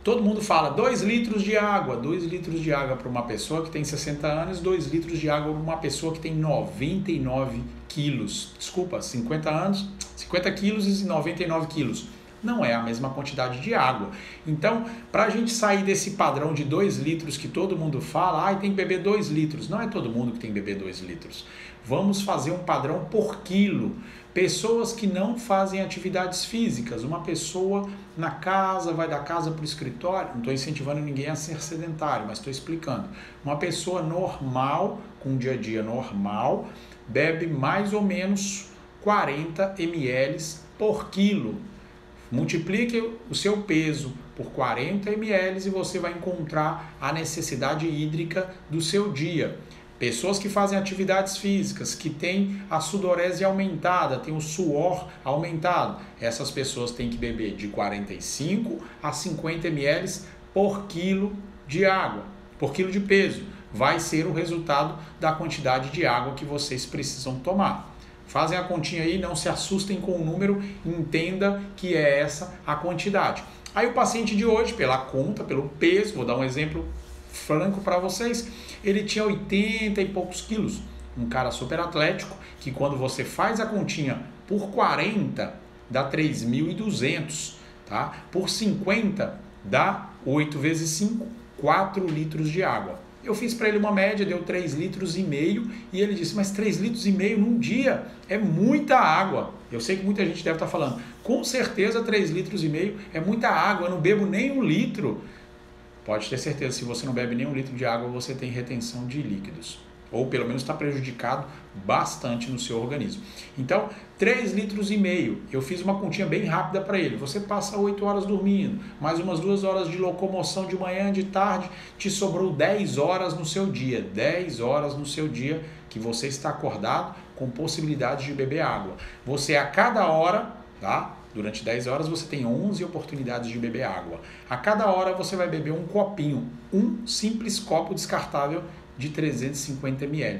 Todo mundo fala 2 litros de água. 2 litros de água para uma pessoa que tem 60 anos, 2 litros de água para uma pessoa que tem 99 quilos. Desculpa, 50 anos, 50 quilos e 99 quilos. Não é a mesma quantidade de água. Então, para a gente sair desse padrão de 2 litros que todo mundo fala, tem que beber 2 litros. Não é todo mundo que tem que beber 2 litros. Vamos fazer um padrão por quilo. Pessoas que não fazem atividades físicas. Uma pessoa na casa, vai da casa para o escritório. Não estou incentivando ninguém a ser sedentário, mas estou explicando. Uma pessoa normal, com um dia a dia normal, bebe mais ou menos 40 ml por quilo. Multiplique o seu peso por 40 ml e você vai encontrar a necessidade hídrica do seu dia. Pessoas que fazem atividades físicas, que têm a sudorese aumentada, têm o suor aumentado, essas pessoas têm que beber de 45 a 50 ml por quilo de água, por quilo de peso. Vai ser o resultado da quantidade de água que vocês precisam tomar. Fazem a continha aí, não se assustem com o número, entenda que é essa a quantidade. Aí o paciente de hoje, pela conta, pelo peso, vou dar um exemplo franco para vocês, ele tinha 80 e poucos quilos, um cara super atlético, que quando você faz a continha por 40, dá 3.200, tá? Por 50, dá 8 vezes 5, 4 litros de água. Eu fiz para ele uma média, deu 3,5 litros, e ele disse, mas 3,5 litros num dia é muita água. Eu sei que muita gente deve estar falando, com certeza 3,5 litros é muita água, eu não bebo nem 1 litro. Pode ter certeza, se você não bebe nem 1 litro de água, você tem retenção de líquidos. Ou pelo menos está prejudicado bastante no seu organismo. Então, 3,5 litros. Eu fiz uma continha bem rápida para ele. Você passa 8 horas dormindo, mais umas 2 horas de locomoção de manhã, de tarde, te sobrou 10 horas no seu dia. 10 horas no seu dia que você está acordado com possibilidade de beber água. Você a cada hora, tá? Durante 10 horas você tem 11 oportunidades de beber água. A cada hora você vai beber um copinho, um simples copo descartável de 350 ml.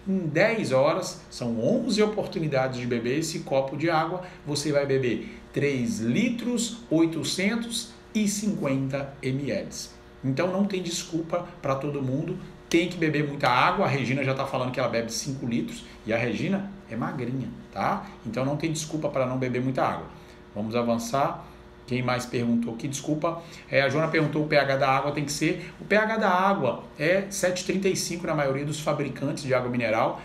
Em 10 horas, são 11 oportunidades de beber esse copo de água. Você vai beber 3 litros 850 ml. Então não tem desculpa para todo mundo. Tem que beber muita água. A Regina já está falando que ela bebe 5 litros. E a Regina é magrinha, tá? Então não tem desculpa para não beber muita água. Vamos avançar. Quem mais perguntou aqui? Desculpa. A Joana perguntou o pH da água tem que ser. O pH da água é 7,35 na maioria dos fabricantes de água mineral.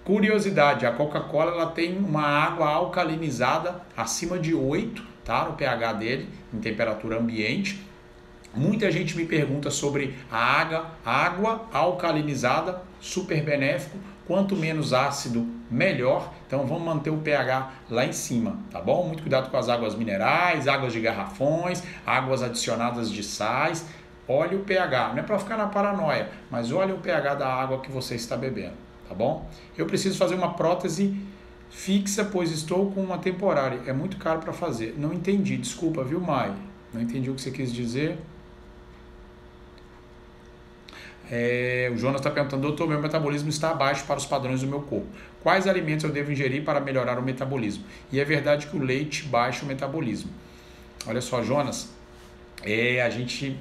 Curiosidade, a Coca-Cola ela tem uma água alcalinizada acima de 8, tá? No pH dele, em temperatura ambiente. Muita gente me pergunta sobre a água alcalinizada, super benéfico. Quanto menos ácido, melhor. Então vamos manter o pH lá em cima, tá bom? Muito cuidado com as águas minerais, águas de garrafões, águas adicionadas de sais. Olhe o pH, não é para ficar na paranoia, mas olhe o pH da água que você está bebendo, tá bom? Eu preciso fazer uma prótese fixa, pois estou com uma temporária. É muito caro para fazer. Não entendi, desculpa, viu, Mai? Não entendi o que você quis dizer. O Jonas está perguntando, doutor, meu metabolismo está abaixo para os padrões do meu corpo. Quais alimentos eu devo ingerir para melhorar o metabolismo? E é verdade que o leite baixa o metabolismo. Olha só, Jonas, a gente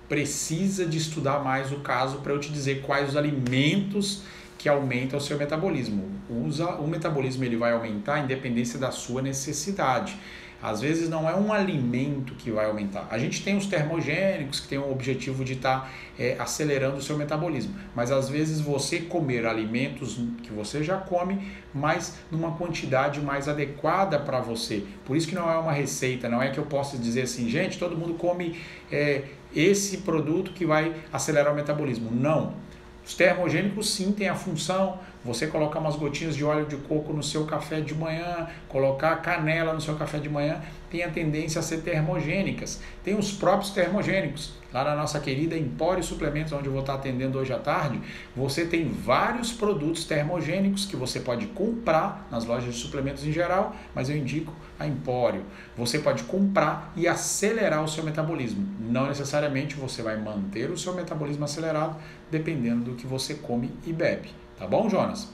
precisa de estudar mais o caso para eu te dizer quais os alimentos que aumentam o seu metabolismo. O metabolismo ele vai aumentar em dependência da sua necessidade. Às vezes não é um alimento que vai aumentar. A gente tem os termogênicos que tem o objetivo de estar acelerando o seu metabolismo. Mas às vezes você comer alimentos que você já come, mas numa quantidade mais adequada para você. Por isso que não é uma receita, não é que eu possa dizer assim, gente, todo mundo come esse produto que vai acelerar o metabolismo. Não. Os termogênicos sim têm a função você colocar umas gotinhas de óleo de coco no seu café de manhã, colocar canela no seu café de manhã, tem a tendência a ser termogênicas. Tem os próprios termogênicos. Lá na nossa querida Empório Suplementos, onde eu vou estar atendendo hoje à tarde, você tem vários produtos termogênicos que você pode comprar nas lojas de suplementos em geral, mas eu indico a Empório. Você pode comprar e acelerar o seu metabolismo. Não necessariamente você vai manter o seu metabolismo acelerado, dependendo do que você come e bebe. Tá bom, Jonas?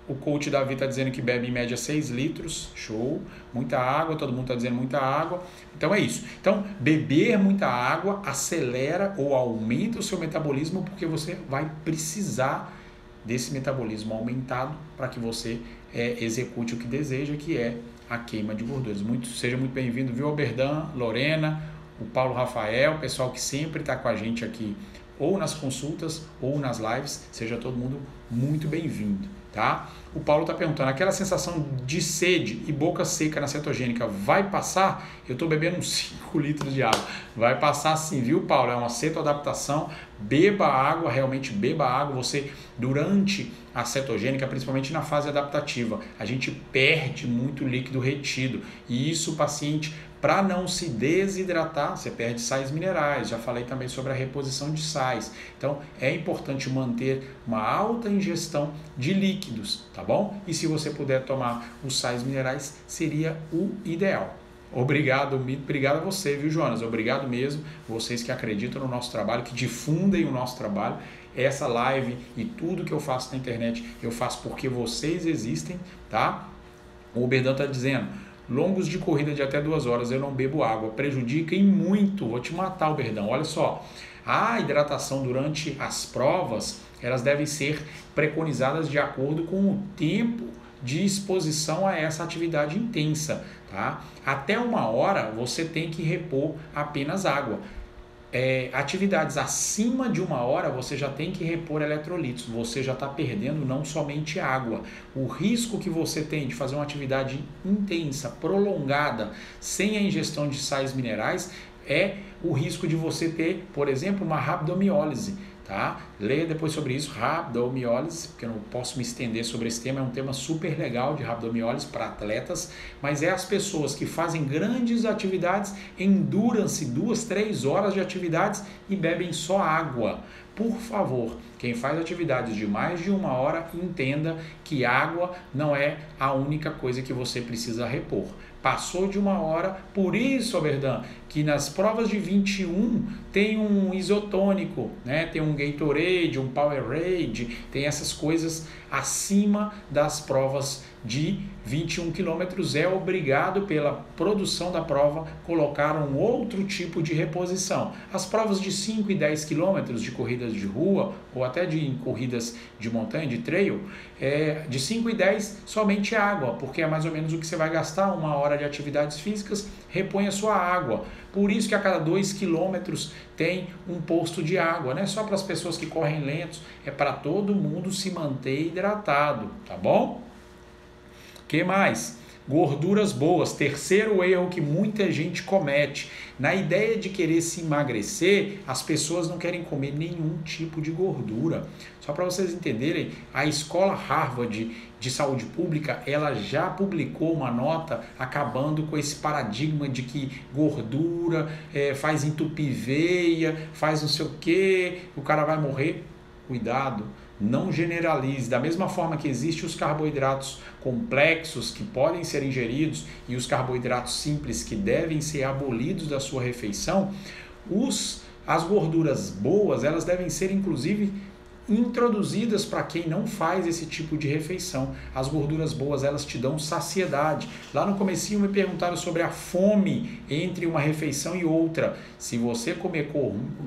O coach Davi está dizendo que bebe em média 6 litros, show, muita água, todo mundo está dizendo muita água, então é isso. Então, beber muita água acelera ou aumenta o seu metabolismo, porque você vai precisar desse metabolismo aumentado para que você execute o que deseja, que é a queima de gorduras. Seja muito bem-vindo, viu, Oberdan, Lorena, o Paulo Rafael, o pessoal que sempre está com a gente aqui, ou nas consultas, ou nas lives, seja todo mundo muito bem-vindo, tá? O Paulo está perguntando, aquela sensação de sede e boca seca na cetogênica vai passar? Eu estou bebendo uns 5 litros de água. Vai passar sim, viu, Paulo? É uma cetoadaptação. Beba água, realmente beba água. Você, durante a cetogênica, principalmente na fase adaptativa, a gente perde muito líquido retido. E isso o paciente, para não se desidratar, você perde sais minerais. Já falei também sobre a reposição de sais. Então, é importante manter uma alta ingestão de líquidos, tá bom? E se você puder tomar os sais minerais, seria o ideal. Obrigado a você, viu, Jonas? Obrigado mesmo, vocês que acreditam no nosso trabalho, que difundem o nosso trabalho. Essa live e tudo que eu faço na internet, eu faço porque vocês existem, tá? O Oberdan está dizendo, longos de corrida de até 2 horas, eu não bebo água, prejudica em muito, vou te matar, Oberdan. Olha só, a hidratação durante as provas, elas devem ser preconizadas de acordo com o tempo de exposição a essa atividade intensa, tá? Até 1 hora você tem que repor apenas água. Atividades acima de 1 hora você já tem que repor eletrolitos, você já está perdendo não somente água. O risco que você tem de fazer uma atividade intensa, prolongada, sem a ingestão de sais minerais, é o risco de você ter, por exemplo, uma rabdomiólise. Tá? Leia depois sobre isso, rabdomiólise, porque eu não posso me estender sobre esse tema, é um tema super legal de rabdomiólise para atletas, mas é as pessoas que fazem grandes atividades, endurance 2, 3 horas de atividades e bebem só água. Por favor, quem faz atividades de mais de 1 hora, entenda que água não é a única coisa que você precisa repor. Passou de 1 hora, por isso, Oberdan, que nas provas de 21 tem um isotônico, né? Tem um Gatorade, um Powerade, tem essas coisas acima das provas de 21 quilômetros. É obrigado pela produção da prova colocar um outro tipo de reposição. As provas de 5 e 10 quilômetros de corridas de rua ou até de corridas de montanha, de trail, de 5 e 10 somente água, porque é mais ou menos o que você vai gastar 1 hora de atividades físicas, repõe a sua água. Por isso que a cada 2 quilômetros tem um posto de água, não é só para as pessoas que correm lentos, é para todo mundo se manter hidratado, tá bom? Que mais? Gorduras boas, terceiro erro que muita gente comete. Na ideia de querer se emagrecer, as pessoas não querem comer nenhum tipo de gordura. Só para vocês entenderem, a escola Harvard de saúde pública, ela já publicou uma nota acabando com esse paradigma de que gordura faz entupir veia, faz não sei o que, o cara vai morrer. Cuidado. Não generalize. Da mesma forma que existem os carboidratos complexos que podem ser ingeridos e os carboidratos simples que devem ser abolidos da sua refeição, as gorduras boas, elas devem ser inclusive introduzidas para quem não faz esse tipo de refeição. As gorduras boas, elas te dão saciedade. Lá no comecinho me perguntaram sobre a fome entre uma refeição e outra. Se você comer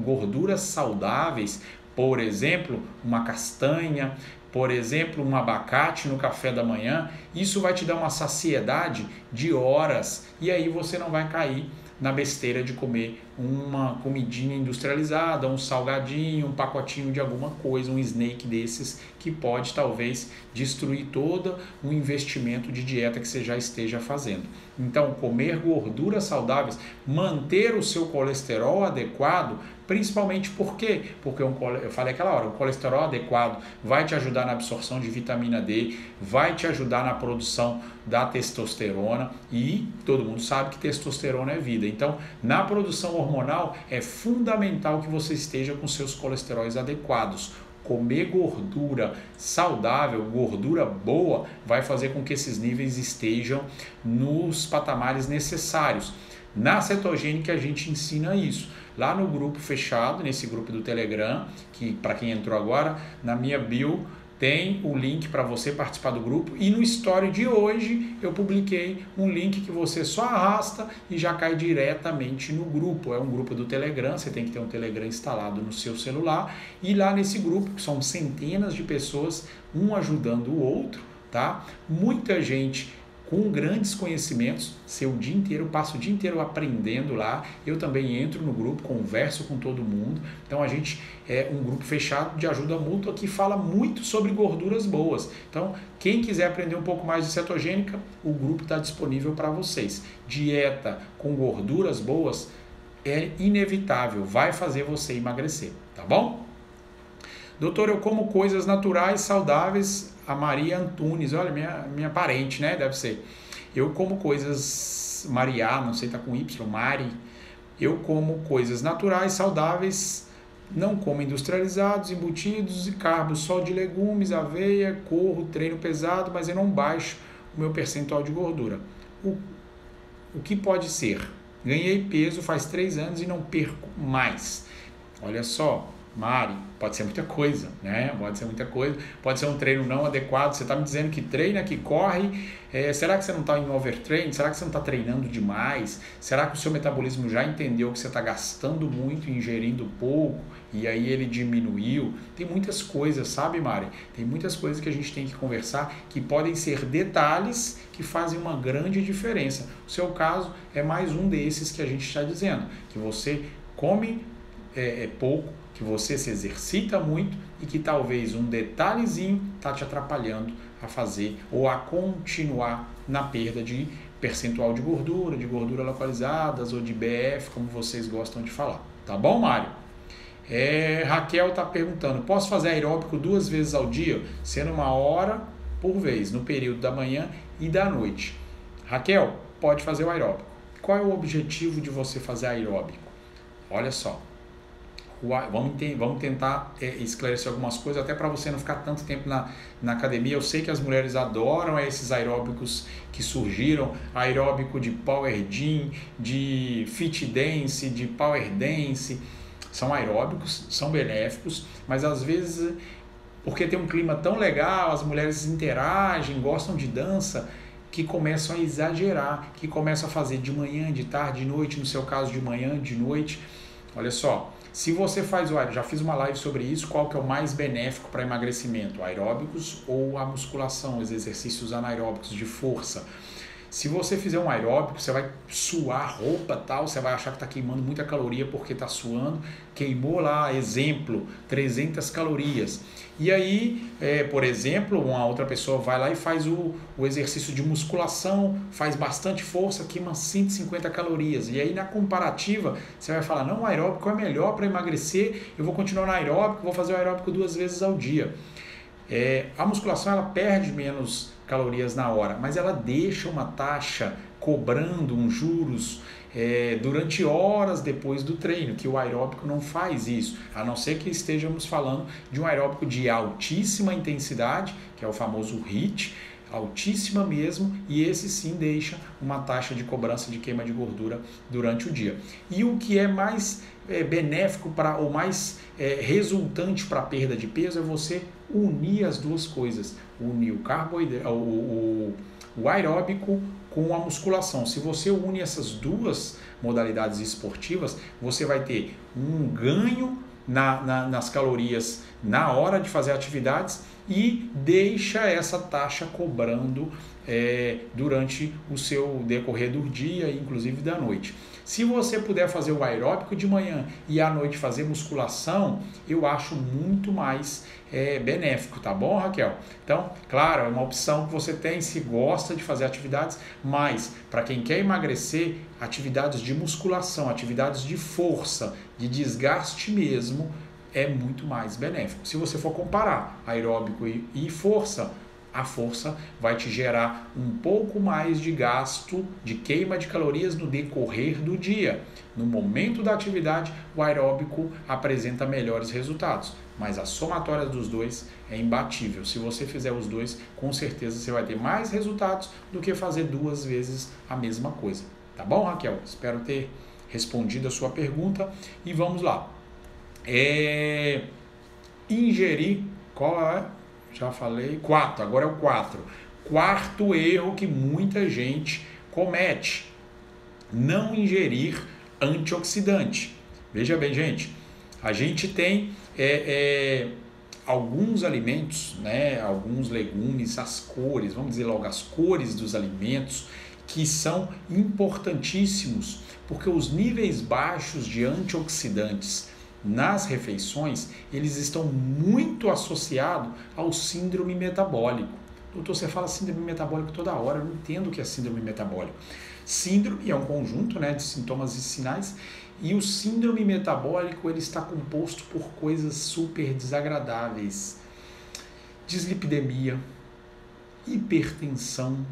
gorduras saudáveis, por exemplo, uma castanha, por exemplo, um abacate no café da manhã, isso vai te dar uma saciedade de horas e aí você não vai cair na besteira de comer uma comidinha industrializada, um salgadinho, um pacotinho de alguma coisa, um snake desses que pode talvez destruir todo o investimento de dieta que você já esteja fazendo. Então, comer gorduras saudáveis, manter o seu colesterol adequado, Principalmente por quê? Porque eu falei aquela hora, o colesterol adequado vai te ajudar na absorção de vitamina D, vai te ajudar na produção da testosterona e todo mundo sabe que testosterona é vida. Então, na produção hormonal é fundamental que você esteja com seus colesteróis adequados. Comer gordura saudável, gordura boa, vai fazer com que esses níveis estejam nos patamares necessários. Na cetogênica a gente ensina isso. Lá no grupo fechado, nesse grupo do Telegram, que para quem entrou agora, na minha bio tem o link para você participar do grupo, e no story de hoje eu publiquei um link que você só arrasta e já cai diretamente no grupo. É um grupo do Telegram, você tem que ter um Telegram instalado no seu celular, e lá nesse grupo, que são centenas de pessoas, um ajudando o outro, tá? Muita gente com grandes conhecimentos, passo o dia inteiro aprendendo lá. Eu também entro no grupo, converso com todo mundo. Então a gente é um grupo fechado de ajuda mútua que fala muito sobre gorduras boas. Então quem quiser aprender um pouco mais de cetogênica, o grupo está disponível para vocês. Dieta com gorduras boas é inevitável, vai fazer você emagrecer, tá bom? Doutor, eu como coisas naturais, saudáveis. A Maria Antunes, olha, minha parente, né? Deve ser. Eu como coisas, Maria, não sei, tá com Y, Mari. Eu como coisas naturais, saudáveis, não como industrializados, embutidos e carbos, só de legumes, aveia, corro, treino pesado, mas eu não baixo o meu percentual de gordura. O que pode ser? Ganhei peso faz 3 anos e não perco mais. Olha só, Mari, pode ser muita coisa, né? Pode ser muita coisa, pode ser um treino não adequado. Você está me dizendo que treina, que corre, será que você não está em overtraining? Será que você não está treinando demais? Será que o seu metabolismo já entendeu que você está gastando muito e ingerindo pouco e aí ele diminuiu? Tem muitas coisas, sabe, Mari? Tem muitas coisas que a gente tem que conversar que podem ser detalhes que fazem uma grande diferença. O seu caso é mais um desses que a gente está dizendo, que você come pouco, que você se exercita muito e que talvez um detalhezinho está te atrapalhando a fazer ou a continuar na perda de percentual de gordura localizadas ou de BF, como vocês gostam de falar. Tá bom, Mário? Raquel está perguntando, posso fazer aeróbico 2 vezes ao dia, sendo 1 hora por vez, no período da manhã e da noite? Raquel, pode fazer o aeróbico. Qual é o objetivo de você fazer aeróbico? Olha só. Vamos tentar esclarecer algumas coisas, até para você não ficar tanto tempo na academia. Eu sei que as mulheres adoram esses aeróbicos que surgiram, aeróbico de Power Gym, de Fit Dance, de Power Dance. São aeróbicos, são benéficos, mas às vezes, porque tem um clima tão legal, as mulheres interagem, gostam de dança, que começam a exagerar, que começam a fazer de manhã, de tarde, de noite, no seu caso de manhã, de noite. Olha só, se você faz o aeróbico, já fiz uma live sobre isso, qual que é o mais benéfico para emagrecimento, aeróbicos ou a musculação, os exercícios anaeróbicos de força. Se você fizer um aeróbico, você vai suar roupa tal, você vai achar que está queimando muita caloria porque está suando, queimou lá, exemplo, 300 calorias. E aí, por exemplo, uma outra pessoa vai lá e faz o exercício de musculação, faz bastante força, queima 150 calorias. E aí na comparativa, você vai falar, não, o aeróbico é melhor para emagrecer, eu vou continuar no aeróbico, vou fazer o aeróbico 2 vezes ao dia. A musculação ela perde menos calorias na hora, mas ela deixa uma taxa cobrando uns juros durante horas depois do treino, que o aeróbico não faz isso, a não ser que estejamos falando de um aeróbico de altíssima intensidade, que é o famoso HIIT, altíssima mesmo, e esse sim deixa uma taxa de cobrança de queima de gordura durante o dia. E o que é mais benéfico ou mais resultante para a perda de peso é você unir as duas coisas, unir o aeróbico com a musculação. Se você une essas duas modalidades esportivas, você vai ter um ganho nas calorias na hora de fazer atividades e deixa essa taxa cobrando durante o seu decorrer do dia, inclusive da noite. Se você puder fazer o aeróbico de manhã e à noite fazer musculação, eu acho muito mais benéfico, tá bom, Raquel? Então, claro, é uma opção que você tem se gosta de fazer atividades, mas para quem quer emagrecer, atividades de musculação, atividades de força, de desgaste mesmo, é muito mais benéfico. Se você for comparar aeróbico e força, a força vai te gerar um pouco mais de gasto, de queima de calorias no decorrer do dia. No momento da atividade, o aeróbico apresenta melhores resultados, mas a somatória dos dois é imbatível. Se você fizer os dois, com certeza você vai ter mais resultados do que fazer 2 vezes a mesma coisa. Tá bom, Raquel? Espero ter respondido a sua pergunta e vamos lá. Ingerir, qual é? Já falei, 4, agora é o 4. Quarto erro que muita gente comete: não ingerir antioxidante. Veja bem, gente, a gente tem alguns alimentos, né, alguns legumes, as cores, vamos dizer logo, as cores dos alimentos, que são importantíssimos, porque os níveis baixos de antioxidantes nas refeições, eles estão muito associados ao síndrome metabólico. Doutor, você fala síndrome metabólico toda hora, eu não entendo o que é síndrome metabólico. Síndrome é um conjunto, né, de sintomas e sinais, e o síndrome metabólico ele está composto por coisas super desagradáveis: dislipidemia, hipertensão,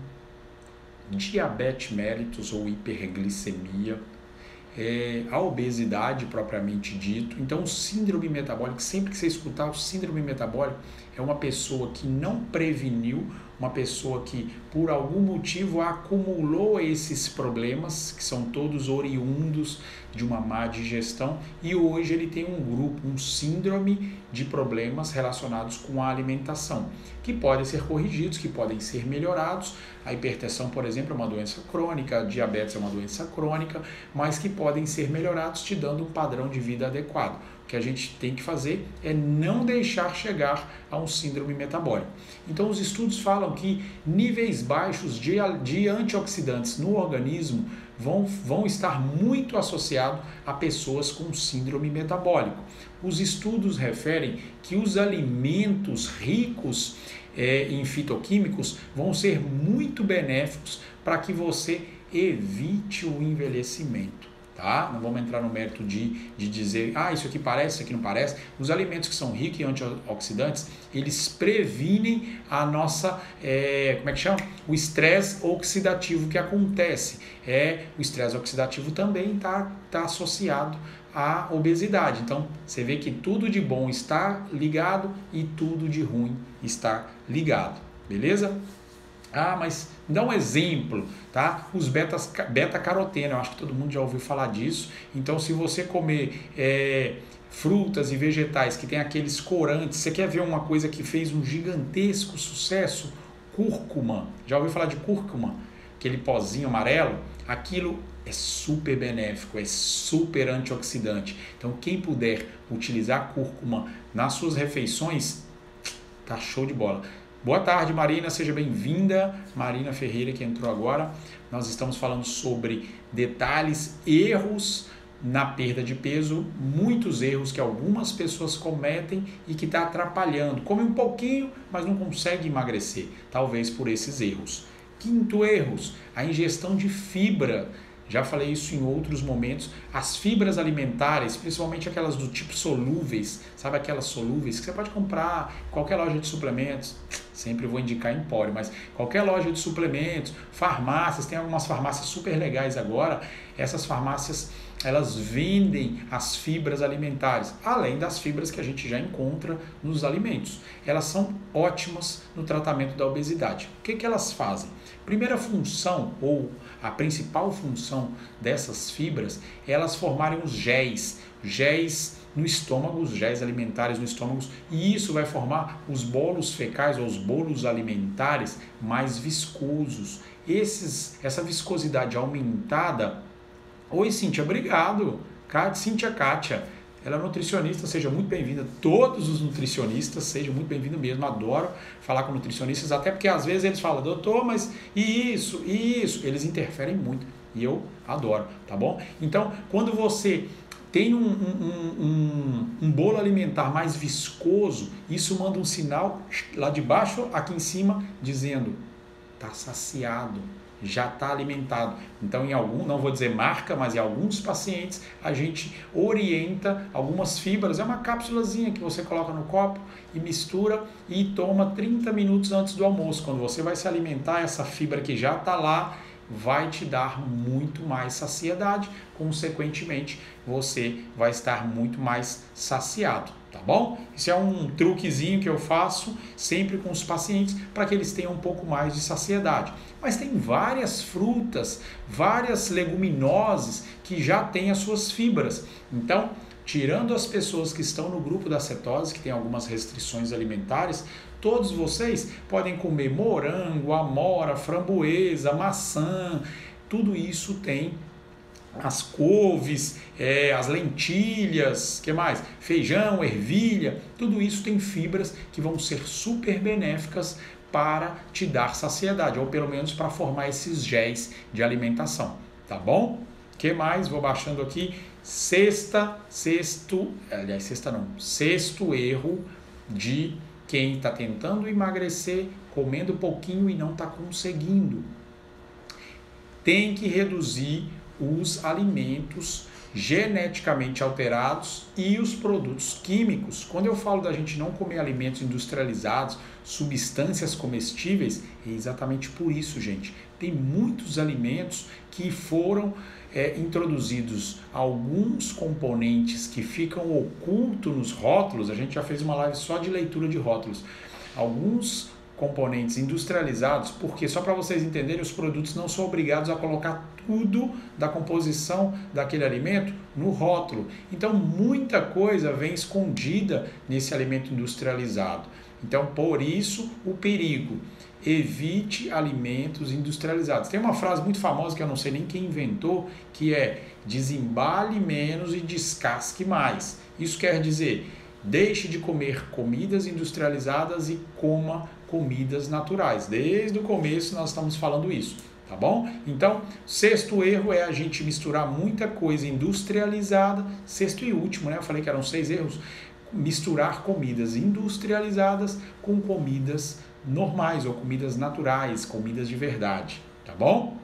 diabetes mellitus ou hiperglicemia, a obesidade propriamente dito. Então, o síndrome metabólico, sempre que você escutar o síndrome metabólico, é uma pessoa que não preveniu, uma pessoa que por algum motivo acumulou esses problemas, que são todos oriundos de uma má digestão, e hoje ele tem um grupo, um síndrome de problemas relacionados com a alimentação, que podem ser corrigidos, que podem ser melhorados. A hipertensão, por exemplo, é uma doença crônica, a diabetes é uma doença crônica, mas que podem ser melhorados te dando um padrão de vida adequado. O que a gente tem que fazer é não deixar chegar a um síndrome metabólico. Então, os estudos falam que níveis baixos de antioxidantes no organismo vão estar muito associados a pessoas com síndrome metabólico. Os estudos referem que os alimentos ricos em fitoquímicos vão ser muito benéficos para que você evite o envelhecimento. Tá? Não vamos entrar no mérito de dizer, isso aqui parece, isso aqui não parece. Os alimentos que são ricos em antioxidantes, eles previnem a nossa, o estresse oxidativo que acontece. O estresse oxidativo também está associado à obesidade. Então, você vê que tudo de bom está ligado e tudo de ruim está ligado. Beleza? Mas dá um exemplo, tá? Os beta-caroteno, eu acho que todo mundo já ouviu falar disso. Então, se você comer frutas e vegetais que tem aqueles corantes, você quer ver uma coisa que fez um gigantesco sucesso? Cúrcuma. Já ouviu falar de cúrcuma? Aquele pozinho amarelo? Aquilo é super benéfico, é super antioxidante. Então, quem puder utilizar cúrcuma nas suas refeições, tá show de bola. Boa tarde, Marina, seja bem-vinda. Marina Ferreira, que entrou agora. Nós estamos falando sobre detalhes, erros na perda de peso, muitos erros que algumas pessoas cometem e que está atrapalhando. Come um pouquinho, mas não consegue emagrecer, talvez por esses erros. Quinto erro, a ingestão de fibra. Já falei isso em outros momentos. As fibras alimentares, principalmente aquelas do tipo solúveis, sabe aquelas solúveis que você pode comprar em qualquer loja de suplementos. Sempre vou indicar Empório, mas qualquer loja de suplementos, farmácias, tem algumas farmácias super legais agora. Essas farmácias, elas vendem as fibras alimentares, além das fibras que a gente já encontra nos alimentos. Elas são ótimas no tratamento da obesidade. O que elas fazem? Primeira função, ou a principal função dessas fibras, é elas formarem os géis no estômago, os géis alimentares no estômago, e isso vai formar os bolos fecais ou os bolos alimentares mais viscosos. Essa viscosidade aumentada... Oi, Cíntia, obrigado. Cíntia Kátia. ela é nutricionista, seja muito bem-vinda. Todos os nutricionistas, sejam muito bem-vindos mesmo. Adoro falar com nutricionistas, até porque às vezes eles falam, doutor, mas isso, eles interferem muito e eu adoro, tá bom? Então, quando você tem um bolo alimentar mais viscoso, isso manda um sinal lá de baixo, aqui em cima, dizendo, tá saciado, já está alimentado. Então, não vou dizer marca, mas em alguns pacientes a gente orienta algumas fibras. É uma cápsulazinha que você coloca no copo e mistura e toma 30 minutos antes do almoço. Quando você vai se alimentar, essa fibra que já está lá vai te dar muito mais saciedade. Consequentemente, você vai estar muito mais saciado. Tá bom? Isso é um truquezinho que eu faço sempre com os pacientes para que eles tenham um pouco mais de saciedade. Mas tem várias frutas, várias leguminosas que já têm as suas fibras. Então, tirando as pessoas que estão no grupo da cetose, que tem algumas restrições alimentares, todos vocês podem comer morango, amora, framboesa, maçã, tudo isso tem as couves, as lentilhas, que mais? Feijão, ervilha, tudo isso tem fibras que vão ser super benéficas para te dar saciedade, ou pelo menos para formar esses géis de alimentação, tá bom? Que mais? Vou baixando aqui. Sexto erro de quem está tentando emagrecer, comendo pouquinho e não está conseguindo. Tem que reduzir os alimentos geneticamente alterados e os produtos químicos. Quando eu falo da gente não comer alimentos industrializados, substâncias comestíveis, é exatamente por isso, gente. Tem muitos alimentos que foram introduzidos alguns componentes que ficam ocultos nos rótulos. A gente já fez uma live só de leitura de rótulos. Alguns componentes industrializados, porque só para vocês entenderem, os produtos não são obrigados a colocar tudo da composição daquele alimento no rótulo. Então, muita coisa vem escondida nesse alimento industrializado. Então, por isso, o perigo. Evite alimentos industrializados. Tem uma frase muito famosa que eu não sei nem quem inventou, que é desembale menos e descasque mais. Isso quer dizer, deixe de comer comidas industrializadas e coma comidas naturais. Desde o começo nós estamos falando isso, tá bom? Então, sexto erro é a gente misturar muita coisa industrializada. Sexto e último, né? Eu falei que eram 6 erros. Misturar comidas industrializadas com comidas normais ou comidas naturais, comidas de verdade, tá bom?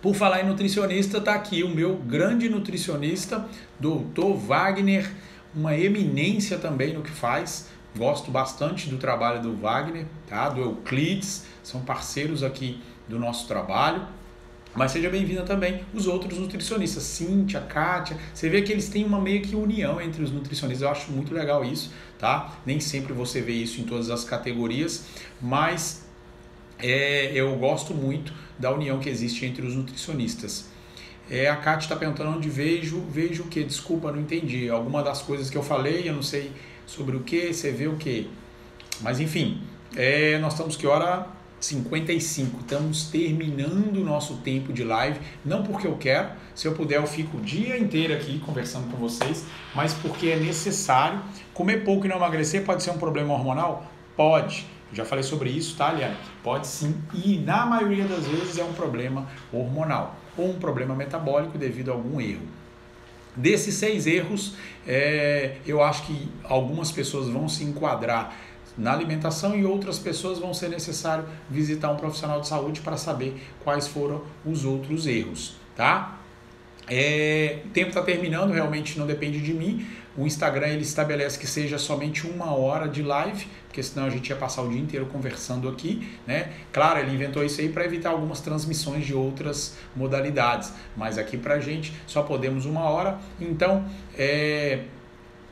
Por falar em nutricionista, tá aqui o meu grande nutricionista, Dr. Wagner, uma eminência também no que faz. Gosto bastante do trabalho do Wagner, tá? Do Euclides, são parceiros aqui do nosso trabalho. Mas seja bem-vinda também os outros nutricionistas, Cíntia, Kátia. Você vê que eles têm uma meio que união entre os nutricionistas. Eu acho muito legal isso, tá? Nem sempre você vê isso em todas as categorias, mas eu gosto muito da união que existe entre os nutricionistas. A Kátia está perguntando onde vejo o que? Desculpa, não entendi. Alguma das coisas que eu falei, eu não sei sobre o que, você vê o que. Mas enfim, nós estamos que hora? 55, estamos terminando o nosso tempo de live, não porque eu quero, se eu puder eu fico o dia inteiro aqui conversando com vocês, mas porque é necessário. Comer pouco e não emagrecer pode ser um problema hormonal? Pode, eu já falei sobre isso, tá, Liane? Pode sim, e na maioria das vezes é um problema hormonal, ou um problema metabólico devido a algum erro. Desses 6 erros, eu acho que algumas pessoas vão se enquadrar na alimentação e outras pessoas vão ser necessário visitar um profissional de saúde para saber quais foram os outros erros, tá? O tempo está terminando, realmente não depende de mim. O Instagram ele estabelece que seja somente 1 hora de live, porque senão a gente ia passar o dia inteiro conversando aqui, né? Claro, ele inventou isso aí para evitar algumas transmissões de outras modalidades, mas aqui pra gente só podemos 1 hora, então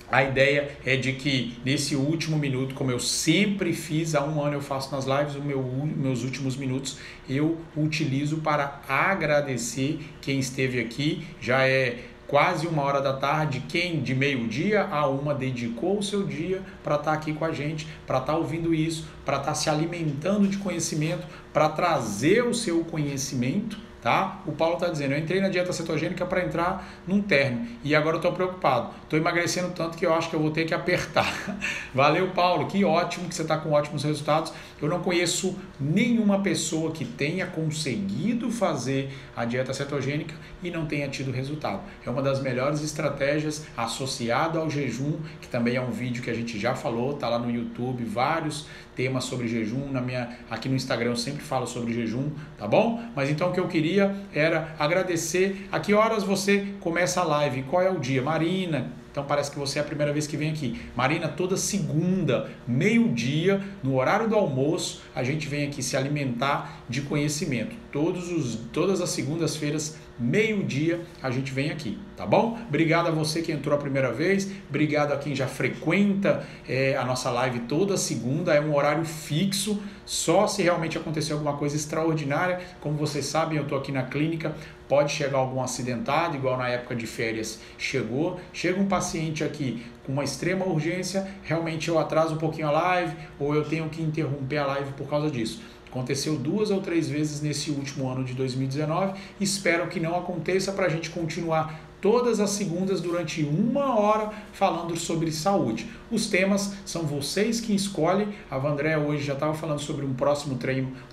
a ideia é de que nesse último minuto, como eu sempre fiz, há 1 ano eu faço nas lives, meus últimos minutos eu utilizo para agradecer quem esteve aqui. Já é quase 1 hora da tarde, quem de meio-dia a 1 dedicou o seu dia para estar aqui com a gente, para estar ouvindo isso, para estar se alimentando de conhecimento, para trazer o seu conhecimento tá? O Paulo está dizendo, eu entrei na dieta cetogênica para entrar num término e agora eu estou preocupado. Estou emagrecendo tanto que eu acho que eu vou ter que apertar. Valeu, Paulo, que ótimo que você está com ótimos resultados. Eu não conheço nenhuma pessoa que tenha conseguido fazer a dieta cetogênica e não tenha tido resultado. É uma das melhores estratégias associada ao jejum, que também é um vídeo que a gente já falou, tá lá no YouTube, vários temas sobre jejum, aqui no Instagram eu sempre falo sobre jejum, tá bom? Mas então o que eu queria era agradecer. A que horas você começa a live? Qual é o dia? Marina, então parece que você é a primeira vez que vem aqui. Marina, toda segunda, meio-dia, no horário do almoço, a gente vem aqui se alimentar de conhecimento. Todas as segundas-feiras, meio-dia, a gente vem aqui, tá bom? Obrigado a você que entrou a primeira vez, obrigado a quem já frequenta a nossa live toda segunda, é um horário fixo, só se realmente acontecer alguma coisa extraordinária. Como vocês sabem, eu estou aqui na clínica, pode chegar algum acidentado, igual na época de férias chega um paciente aqui com uma extrema urgência, realmente eu atraso um pouquinho a live, ou eu tenho que interromper a live por causa disso. Aconteceu 2 ou 3 vezes nesse último ano de 2019, espero que não aconteça para a gente continuar todas as segundas durante 1 hora falando sobre saúde. Os temas são vocês que escolhem. A Vandréa hoje já estava falando sobre um próximo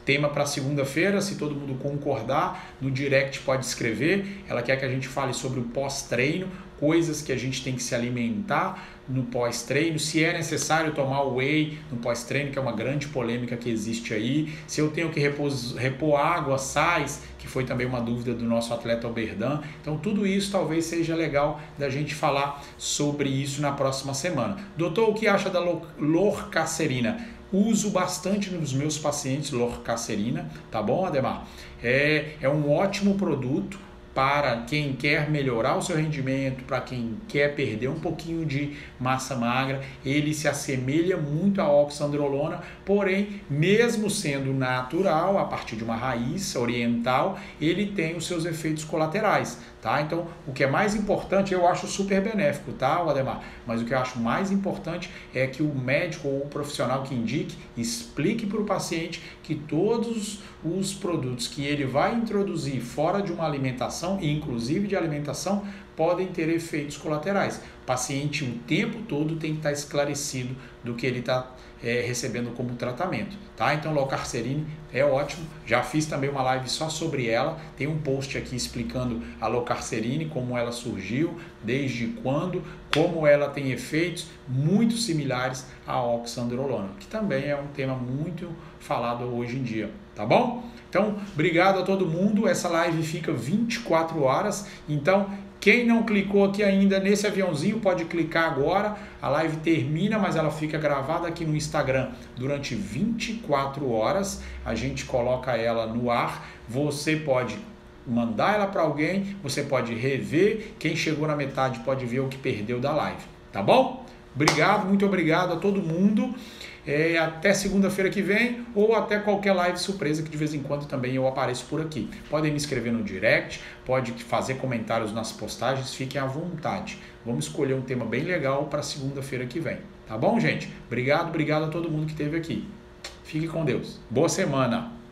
tema para segunda-feira, se todo mundo concordar, no direct pode escrever. Ela quer que a gente fale sobre o pós-treino, coisas que a gente tem que se alimentar no pós-treino, se é necessário tomar whey no pós-treino, que é uma grande polêmica que existe aí, se eu tenho que repor água, sais, que foi também uma dúvida do nosso atleta Oberdan. Então tudo isso talvez seja legal da gente falar sobre isso na próxima semana. Doutor, o que acha da lorcacerina? Uso bastante nos meus pacientes lorcacerina, tá bom, Ademar? É um ótimo produto para quem quer melhorar o seu rendimento, para quem quer perder um pouquinho de massa magra. Ele se assemelha muito à oxandrolona, porém, mesmo sendo natural, a partir de uma raiz oriental, ele tem os seus efeitos colaterais, tá? Então, o que é mais importante, eu acho super benéfico, tá, Ademar? Mas o que eu acho mais importante é que o médico ou o profissional que indique, explique para o paciente que todos os produtos que ele vai introduzir fora de uma alimentação, inclusive de alimentação, podem ter efeitos colaterais. O paciente o tempo todo tem que estar esclarecido do que ele está recebendo como tratamento, tá? Então, lorcacerina é ótimo. Já fiz também uma live só sobre ela. Tem um post aqui explicando a lorcacerina, como ela surgiu, desde quando, como ela tem efeitos muito similares à oxandrolona, que também é um tema muito falado hoje em dia, tá bom? Então, obrigado a todo mundo. Essa live fica 24 horas, então quem não clicou aqui ainda nesse aviãozinho pode clicar agora. A live termina, mas ela fica gravada aqui no Instagram durante 24 horas. A gente coloca ela no ar. Você pode mandar ela para alguém, você pode rever. Quem chegou na metade pode ver o que perdeu da live, tá bom? Obrigado, muito obrigado a todo mundo. Até segunda-feira que vem ou até qualquer live surpresa que de vez em quando também eu apareço por aqui. Podem me escrever no direct, pode fazer comentários nas postagens, fiquem à vontade. Vamos escolher um tema bem legal para segunda-feira que vem. Tá bom, gente? Obrigado a todo mundo que esteve aqui. Fique com Deus. Boa semana!